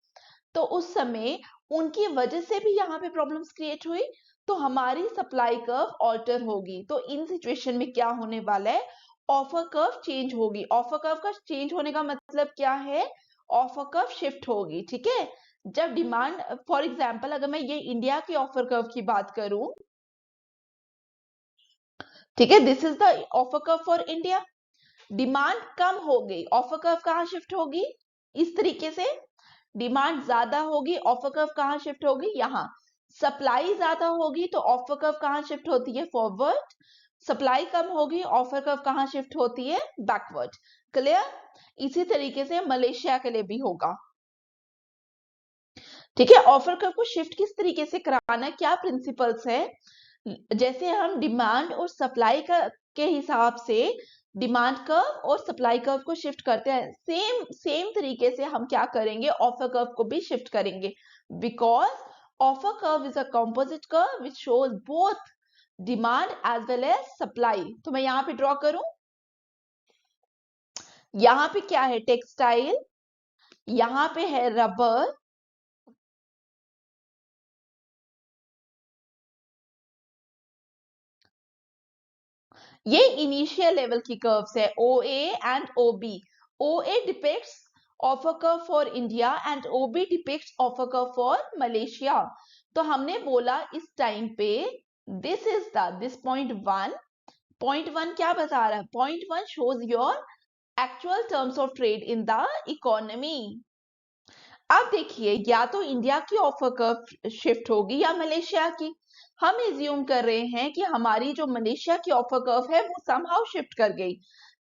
तो उस समय उनकी वजह से भी यहाँ पे प्रॉब्लम्स क्रिएट हुई, तो हमारी सप्लाई कर्व ऑल्टर होगी, तो इन सिचुएशन में क्या होने वाला है, ऑफर कर्व चेंज होगी, ऑफर कर्व का चेंज होने का मतलब क्या है, ऑफर कर्व शिफ्ट होगी, ठीक है, जब डिमांड, फॉर एग्जांपल अगर मैं ये इंडिया की ऑफर कर्व की बात करूं, ठीक है, this is the offer curve for India, demand कम हो गई, ऑफर कर्व कहां शिफ्ट होगी, इस तरीके से डिमांड ज्यादा होगी, ऑफर कर्व कहाँ शिफ्ट होगी, यहाँ। सप्लाई ज्यादा होगी तो ऑफर कर्व कहाँ शिफ्ट होती है, फॉरवर्ड। सप्लाई कम होगी, ऑफर कर्व कहाँ शिफ्ट होती है, बैकवर्ड। क्लियर। इसी तरीके से मलेशिया के लिए भी होगा। ठीक है, ऑफर कर्व को शिफ्ट किस तरीके से कराना है, क्या प्रिंसिपल्स है, जैसे हम डिमांड और सप्लाई का के हिसाब से डिमांड कर्व और सप्लाई कर्व को शिफ्ट करते हैं, सेम सेम तरीके से हम क्या करेंगे, ऑफर कर्व को भी शिफ्ट करेंगे। Because offer curve is a composite curve which shows both demand as well as supply. तो मैं यहाँ पे ड्रॉ करूं, यहाँ पे क्या है, टेक्सटाइल, यहाँ पे है रबर, ये इनिशियल लेवल की कर्व्स है, OA and OB। OA depicts offer curve for India and OB depicts offer curve for Malaysia. तो हमने बोला इस टाइम पे दिस पॉइंट वन क्या बता रहा है, point one shows your actual terms of trade in the economy. अब देखिए, या तो इंडिया की ऑफर कर्व शिफ्ट होगी या मलेशिया की। हम एज्यूम कर रहे हैं कि हमारी जो मलेशिया की ऑफर कर्व है वो समहाउ शिफ्ट कर गई।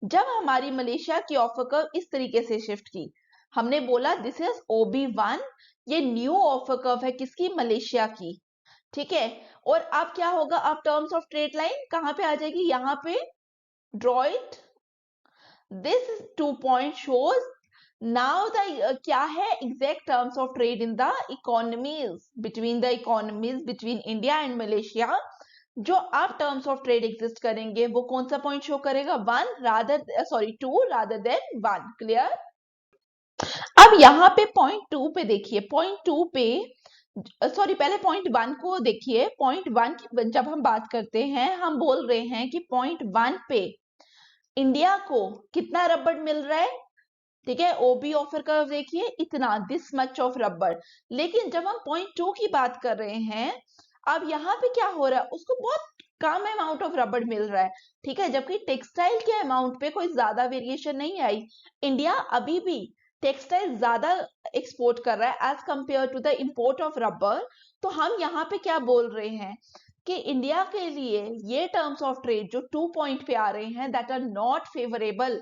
जब हमारी मलेशिया की ऑफर कर्व इस तरीके से शिफ्ट की, हमने बोला दिस इज OB1, ये न्यू ऑफर कर्व है किसकी, मलेशिया की। ठीक है, और अब क्या होगा, अब टर्म्स ऑफ ट्रेड लाइन कहां पे आ जाएगी, यहाँ पे draw it. This 2 point shows now the क्या है, exact terms of trade in the economies between India and Malaysia. जो अब टर्म्स ऑफ ट्रेड एग्जिस्ट करेंगे वो कौन सा पॉइंट शो करेगा, 2 रादर देन 1। क्लियर। अब यहाँ पे पॉइंट 2 पे देखिए, पॉइंट 2 पे पहले पॉइंट 1 को देखिए। पॉइंट 1 की जब हम बात करते हैं, हम बोल रहे हैं कि पॉइंट 1 पे इंडिया को कितना रबड़ मिल रहा है, ठीक है, OB ऑफर कर्व देखिए, इतना, दिस मच ऑफ रबड़। लेकिन जब हम पॉइंट 2 की बात कर रहे हैं, अब यहाँ पे क्या हो रहा है, उसको बहुत कम अमाउंट ऑफ रबड़ मिल रहा है। ठीक है, जबकि टेक्सटाइल के अमाउंट पे कोई ज्यादा वेरिएशन नहीं आई। इंडिया अभी भी टेक्सटाइल ज्यादा एक्सपोर्ट कर रहा है as compare to the import of rubber. तो हम यहाँ पे क्या बोल रहे हैं कि इंडिया के लिए ये टर्म्स ऑफ ट्रेड जो 2 पॉइंट पे आ रहे हैं, दैट आर नॉट फेवरेबल।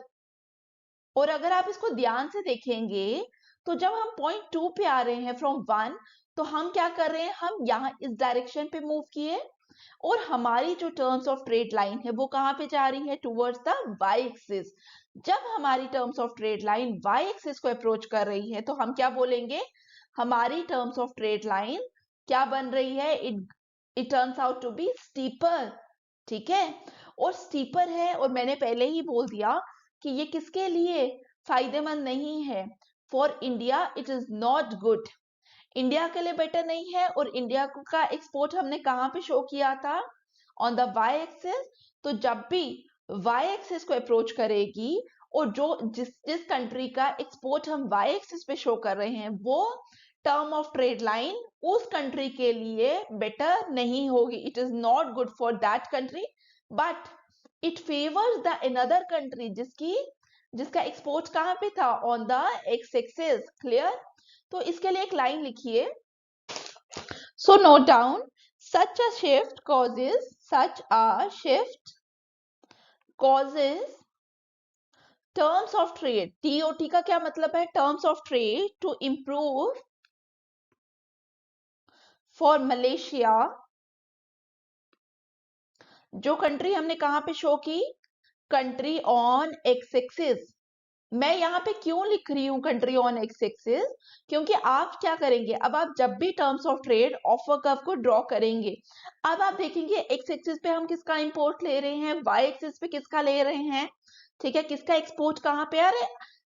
और अगर आप इसको ध्यान से देखेंगे तो जब हम पॉइंट 2 पे आ रहे हैं फ्रॉम 1, तो हम क्या कर रहे हैं, हम यहाँ इस डायरेक्शन पे मूव किए, और हमारी जो टर्म्स ऑफ ट्रेड लाइन है वो कहाँ पे जा रही है, टुवर्ड्स द वाई एक्सिस। जब हमारी terms of trade line y axis को अप्रोच कर रही है, तो हम क्या बोलेंगे, हमारी टर्म्स ऑफ ट्रेड लाइन क्या बन रही है, it turns out to be steeper. ठीक है, और स्टीपर है, और मैंने पहले ही बोल दिया कि ये किसके लिए फायदेमंद नहीं है, for India it is not good. India के लिए बेटर नहीं है, और इंडिया का एक्सपोर्ट हमने कहां पे शो किया था, ऑन द वाई एक्सिस। तो जब भी वाई एक्सिस को अप्रोच करेगी, और जो जिस कंट्री का एक्सपोर्ट हम वाई एक्सिस पे शो कर रहे हैं, वो टर्म ऑफ ट्रेड लाइन उस कंट्री के लिए बेटर नहीं होगी, it is not good for that country, but it favours the another country जिसका एक्सपोर्ट कहां पे था, on the x axis. Clear. तो इसके लिए एक लाइन लिखिए, so note down, such a shift causes terms of trade, TOT का क्या मतलब है, terms of trade to improve for Malaysia। जो कंट्री हमने कहां पे शो की, कंट्री ऑन एक्स एक्सिस। मैं यहाँ पे क्यों लिख रही हूँ कंट्री ऑन एक्स एक्सिस, क्योंकि आप क्या करेंगे, अब आप जब भी terms of trade offer curve को ड्रॉ करेंगे, अब आप देखेंगे एक्स एक्सिस पे हम किसका इंपोर्ट ले रहे हैं, वाई एक्सिस पे किसका ले रहे हैं। ठीक है, किसका एक्सपोर्ट कहाँ पे आ रहा है,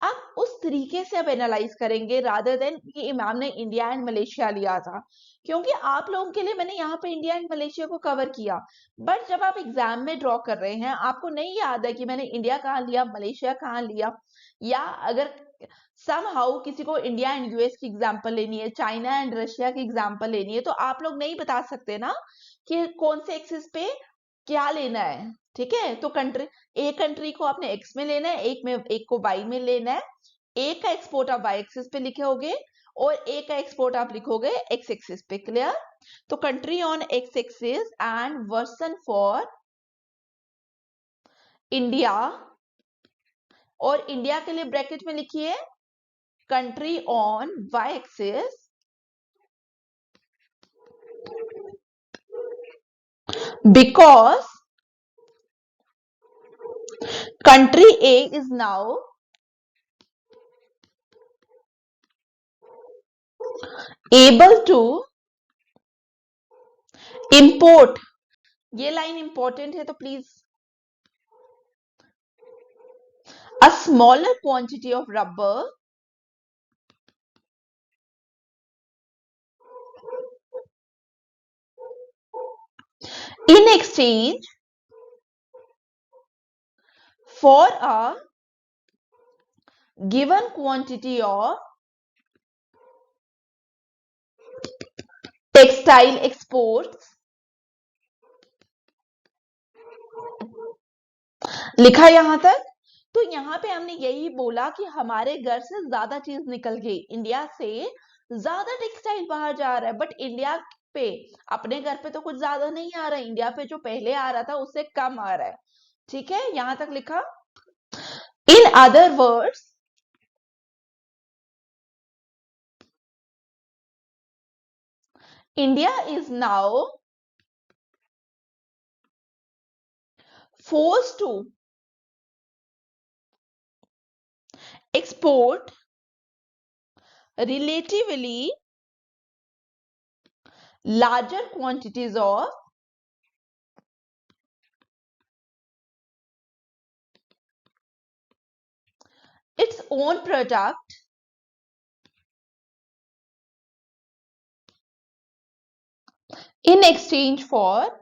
आप उस तरीके से अब एनालाइज करेंगे, रादर देन कि इमाम ने इंडिया एंड मलेशिया लिया था। क्योंकि आप लोगों के लिए मैंने यहाँ पे इंडिया एंड मलेशिया को कवर किया, बट जब आप एग्जाम में ड्रॉ कर रहे हैं, आपको नहीं याद है कि मैंने इंडिया कहाँ लिया, मलेशिया कहाँ लिया, या अगर समहाउ किसी को इंडिया एंड यूएस की एग्जांपल लेनी है, चाइना एंड रशिया की एग्जांपल लेनी है, तो आप लोग नहीं बता सकते ना कि कौन से एक्सिस पे क्या लेना है। ठीक है, तो एक कंट्री को आपने एक्स में लेना है, एक को वाई में लेना है, एक का एक्सपोर्ट आप वाई एक्सिस पे लिखे होगे, और ए का एक्सपोर्ट आप लिखोगे एक्स एक्सिस पे। क्लियर? तो country on x axis and version for India, और इंडिया के लिए ब्रैकेट में लिखिए country on Y axis because country A is now able to import, ये लाइन इंपॉर्टेंट है तो please, a smaller quantity of rubber in exchange for a given quantity of textile exports। लिखा यहां तक? तो यहां पे हमने यही बोला कि हमारे घर से ज्यादा चीज निकल गई, इंडिया से ज्यादा टेक्सटाइल बाहर जा रहा है, बट इंडिया पे, अपने घर पे तो कुछ ज्यादा नहीं आ रहा है, इंडिया पे जो पहले आ रहा था उससे कम आ रहा है। ठीक है, यहां तक लिखा। In other words, India is now forced to export relatively larger quantities of its own product in exchange for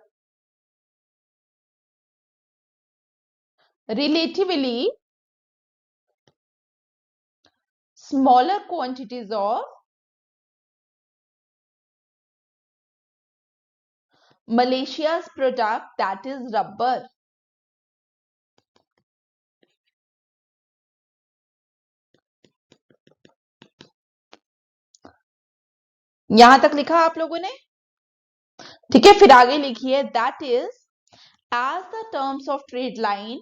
relatively smaller quantities of Malaysia's product, that is rubber। यहां तक लिखा आप लोगों ने? ठीक है, फिर आगे लिखिए that is as the terms of trade line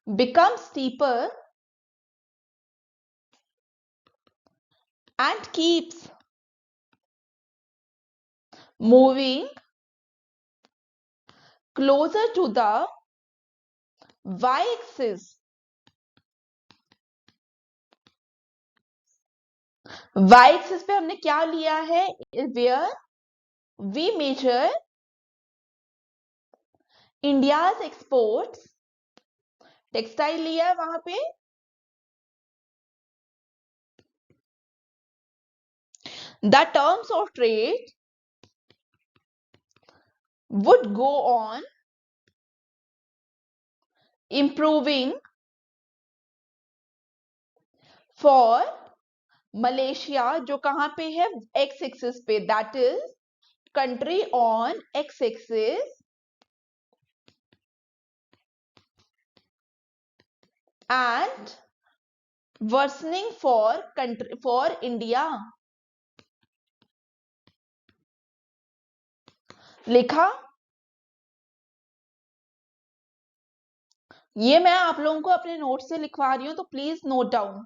become steeper and keeps moving closer to the y-axis, y-axis पे हमने क्या लिया है? where we measure India's exports, textile लिया है वहां पे, the terms of trade would go on improving for Malaysia, जो कहां पे है? एक्स एक्सिस पे, that is country on x axis and worsening for country for India. लिखा? ये मैं आप लोगों को अपने नोट से लिखवा रही हूं, तो प्लीज नोट डाउन।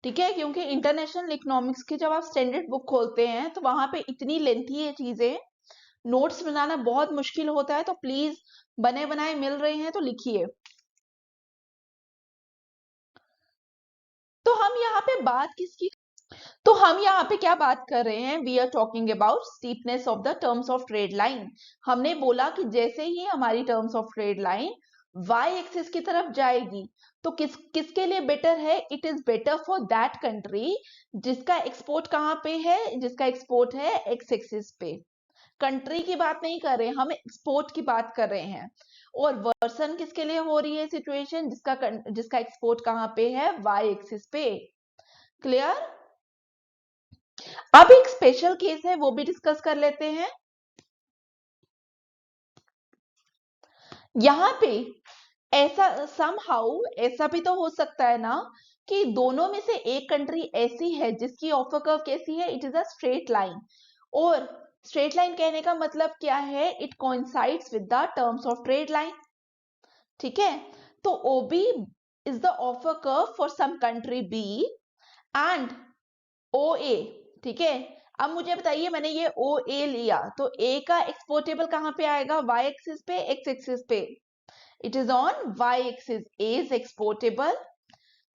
ठीक है, क्योंकि इंटरनेशनल इकोनॉमिक्स की जब आप स्टैंडर्ड बुक खोलते हैं तो वहां पे इतनी लेंथी है चीजें, नोट्स बनाना बहुत मुश्किल होता है, तो प्लीज बने बनाए मिल रहे हैं तो लिखिए। तो हम यहाँ पे बात किसकी, तो हम यहाँ पे क्या बात कर रहे हैं? We are talking about steepness of the terms of trade line. हमने बोला कि जैसे ही हमारी terms of trade line y axis की तरफ जाएगी तो किसके लिए बेटर है? It is better for that country जिसका एक्सपोर्ट कहां पे है? जिसका एक्सपोर्ट है एक्स एक्सिस पे। कंट्री की बात नहीं कर रहे, हम एक्सपोर्ट की बात कर रहे हैं। और वर्सन किसके लिए हो रही है सिचुएशन? जिसका एक्सपोर्ट कहां पे है? वाई एक्सिस पे। क्लियर? अब एक स्पेशल केस है, वो भी डिस्कस कर लेते हैं। यहां पे ऐसा समहाउ ऐसा भी तो हो सकता है ना कि दोनों में से एक कंट्री ऐसी है जिसकी ऑफर कर्व कैसी है, it is a straight line. और स्ट्रेट लाइन कहने का मतलब क्या है, it coincides with the terms of trade line. ठीक है, तो O B is the offer curve for some country B and O A. ठीक है, अब मुझे बताइए, मैंने ये ओ ए लिया तो ए का एक्सपोर्टेबल कहां पे आएगा, वाई एक्सिस पे, एक्स एक्सिस पे। It is on Y axis, A is exportable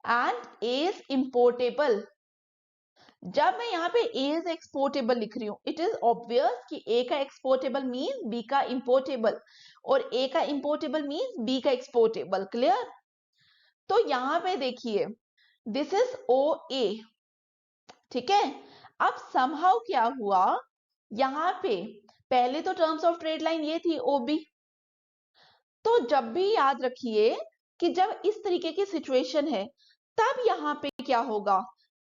and A is importable. जब मैं यहाँ पे ए इज एक्सपोर्टेबल लिख रही हूँ, इट इज ऑब्वियस कि ए का एक्सपोर्टेबल मीन्स बी का इंपोर्टेबल, और ए का इंपोर्टेबल मीन्स बी का एक्सपोर्टेबल। क्लियर? तो यहाँ पे देखिए, दिस इज ओ ए। ठीक है, अब समहाउ क्या हुआ, यहाँ पे पहले तो टर्म्स ऑफ ट्रेड लाइन ये थी ओबी। तो जब भी याद रखिए कि जब इस तरीके की सिचुएशन है, तब यहाँ पे क्या होगा,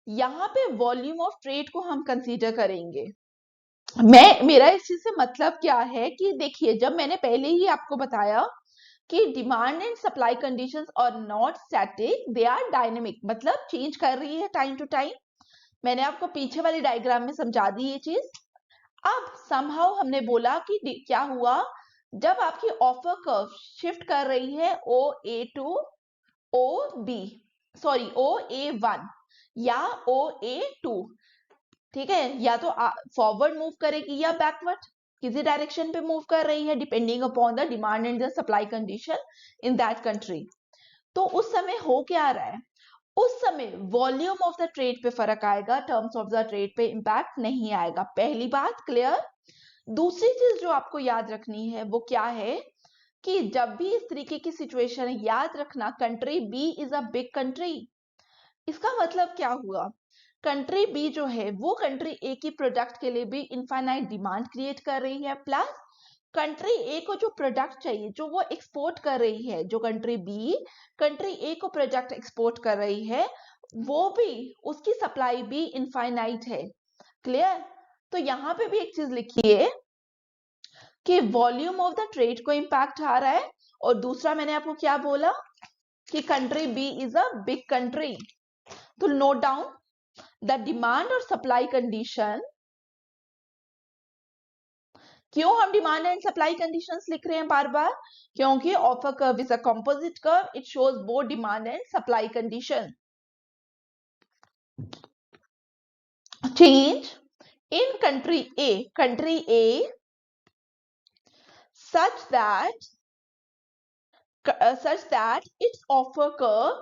यहाँ पे वॉल्यूम ऑफ ट्रेड को हम कंसीडर करेंगे। मेरा इस चीज से मतलब क्या है कि देखिए, जब मैंने पहले ही आपको बताया कि demand and supply conditions are not static, they are dynamic, मतलब चेंज कर रही है टाइम टू टाइम। मैंने आपको पीछे वाली डायग्राम में समझा दी ये चीज। अब समहाउ हमने बोला कि क्या हुआ, जब आपकी ऑफर कर्व शिफ्ट कर रही है ओ ए टू ओ बी, सॉरी ओ ए वन या ओ ए टू, ठीक है, या तो फॉरवर्ड मूव करेगी या बैकवर्ड, किसी डायरेक्शन पे मूव कर रही है depending upon the demand and the supply condition in that country. तो उस समय हो क्या रहा है, उस समय वॉल्यूम ऑफ द ट्रेड पे फर्क आएगा, टर्म्स ऑफ द ट्रेड पे इंपैक्ट नहीं आएगा। पहली बात क्लियर। दूसरी चीज जो आपको याद रखनी है वो क्या है कि जब भी इस तरीके की सिचुएशन है, याद रखना country B is a big country. इसका मतलब क्या हुआ, कंट्री बी जो है वो कंट्री ए की प्रोडक्ट के लिए भी इनफाइनाइट डिमांड क्रिएट कर रही है, प्लस कंट्री ए को जो प्रोडक्ट चाहिए जो वो एक्सपोर्ट कर रही है, जो कंट्री बी कंट्री ए को प्रोडक्ट एक्सपोर्ट कर रही है, वो भी उसकी सप्लाई भी इनफाइनाइट है। क्लियर? तो यहाँ पे भी एक चीज लिखिए कि वॉल्यूम ऑफ द ट्रेड को इंपैक्ट आ रहा है, और दूसरा मैंने आपको क्या बोला कि country B is a big country. तो नोट डाउन द डिमांड और सप्लाई कंडीशन। क्यों हम डिमांड एंड सप्लाई कंडीशंस लिख रहे हैं बार बार, क्योंकि offer curve is a composite curve, it shows both demand and supply condition. Change in country A such that its offer curve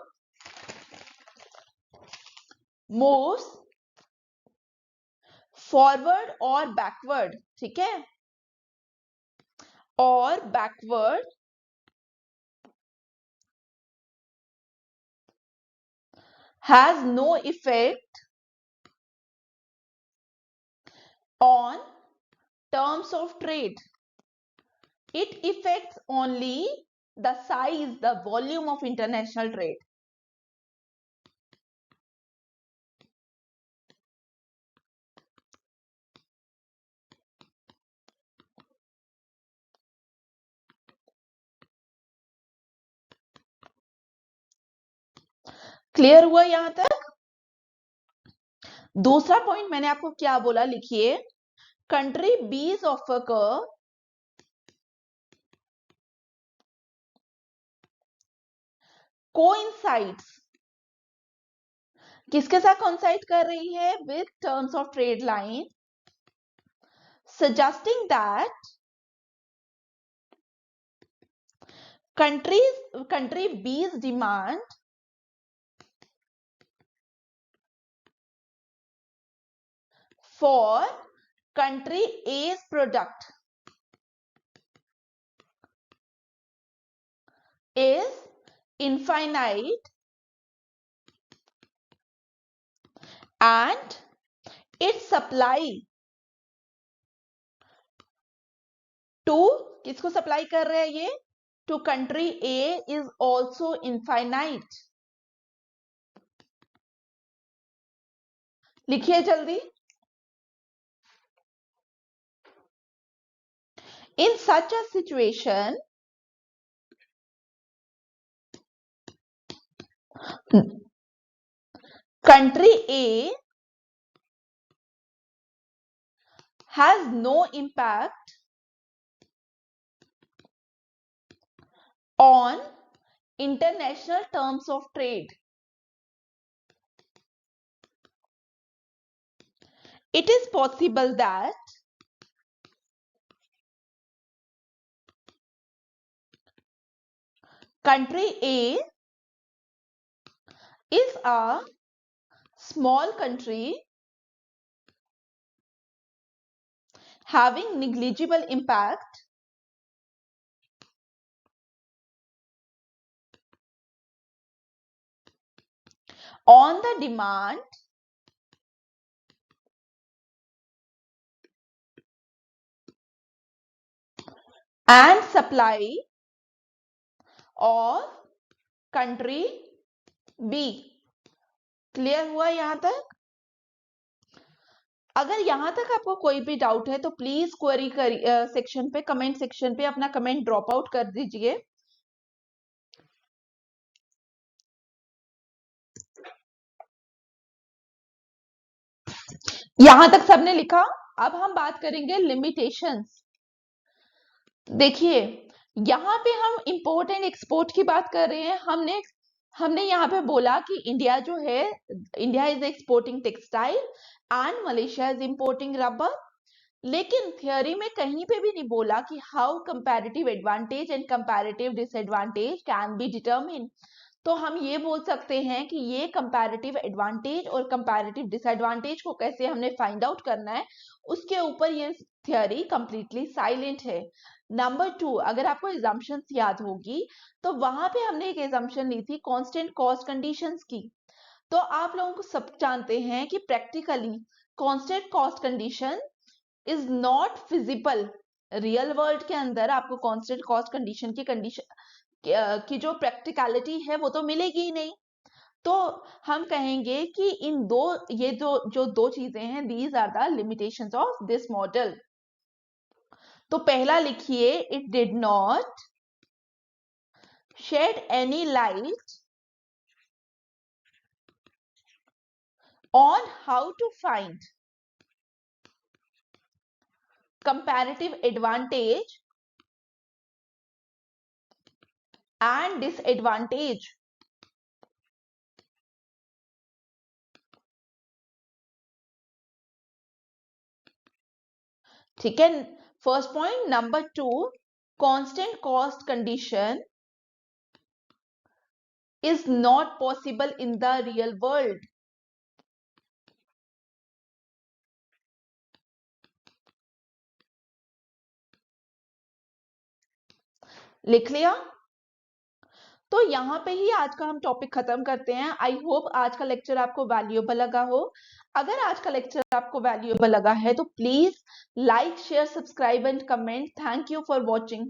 moves forward और backward, ठीक है, और backward has no effect on terms of trade. It affects only the size, the volume of international trade. Clear हुआ यहां तक? दूसरा point मैंने आपको क्या बोला, लिखिए कंट्री बीज ऑफर कर्व कोइंसाइड्स, किसके साथ कोइंसाइड कर रही है, with terms of trade line, suggesting that country B's demand for country A's product is infinite and its supply to, किसको सप्लाई कर रहे हैं ये, to country A is also infinite। लिखिए जल्दी। In such a situation, Country A has no impact on international terms of trade. It is possible that country A is a small country having negligible impact on the demand and supply of country B. Clear हुआ यहां तक? अगर यहां तक आपको कोई भी doubt है तो प्लीज क्वेरी सेक्शन पे, कमेंट सेक्शन पे अपना कमेंट ड्रॉप आउट कर दीजिए। यहां तक सबने लिखा? अब हम बात करेंगे लिमिटेशंस। देखिए यहां पे हम इंपोर्ट एंड एक्सपोर्ट की बात कर रहे हैं। हमने यहाँ पे बोला कि इंडिया जो है, India is exporting textile and Malaysia is importing rubber. लेकिन थ्योरी में कहीं पे भी नहीं बोला कि how comparative advantage and comparative disadvantage can be determine. तो हम ये बोल सकते हैं कि ये कंपैरेटिव एडवांटेज और कंपैरेटिव डिसएडवांटेज को कैसे हमने फाइंड आउट करना है, उसके ऊपर ये थ्योरी कंप्लीटली साइलेंट है। नंबर 2, अगर आपको एग्जाम्पशंस याद होगी तो वहां पे हमने एक एग्जाम्पशन ली थी कांस्टेंट कॉस्ट कंडीशंस की। तो आप लोगों को सब जानते हैं कि practically constant cost condition is not feasible. Real world के अंदर आपको कांस्टेंट कॉस्ट कंडीशन की जो प्रैक्टिकलिटी है वो तो मिलेगी ही नहीं। तो हम कहेंगे कि इन दो, ये जो दो चीजें हैं, these are the limitations of this model. तो पहला लिखिए, it did not shed any light on how to find comparative advantage and disadvantage। ठीक है। First point. Number 2, constant cost condition is not possible in the real world। लिख लिया? तो यहाँ पे ही आज का हम टॉपिक खत्म करते हैं। आई होप आज का लेक्चर आपको वैल्यूएबल लगा हो। अगर आज का लेक्चर आपको वैल्यूएबल लगा है तो please like, share, subscribe and comment. Thank you for watching.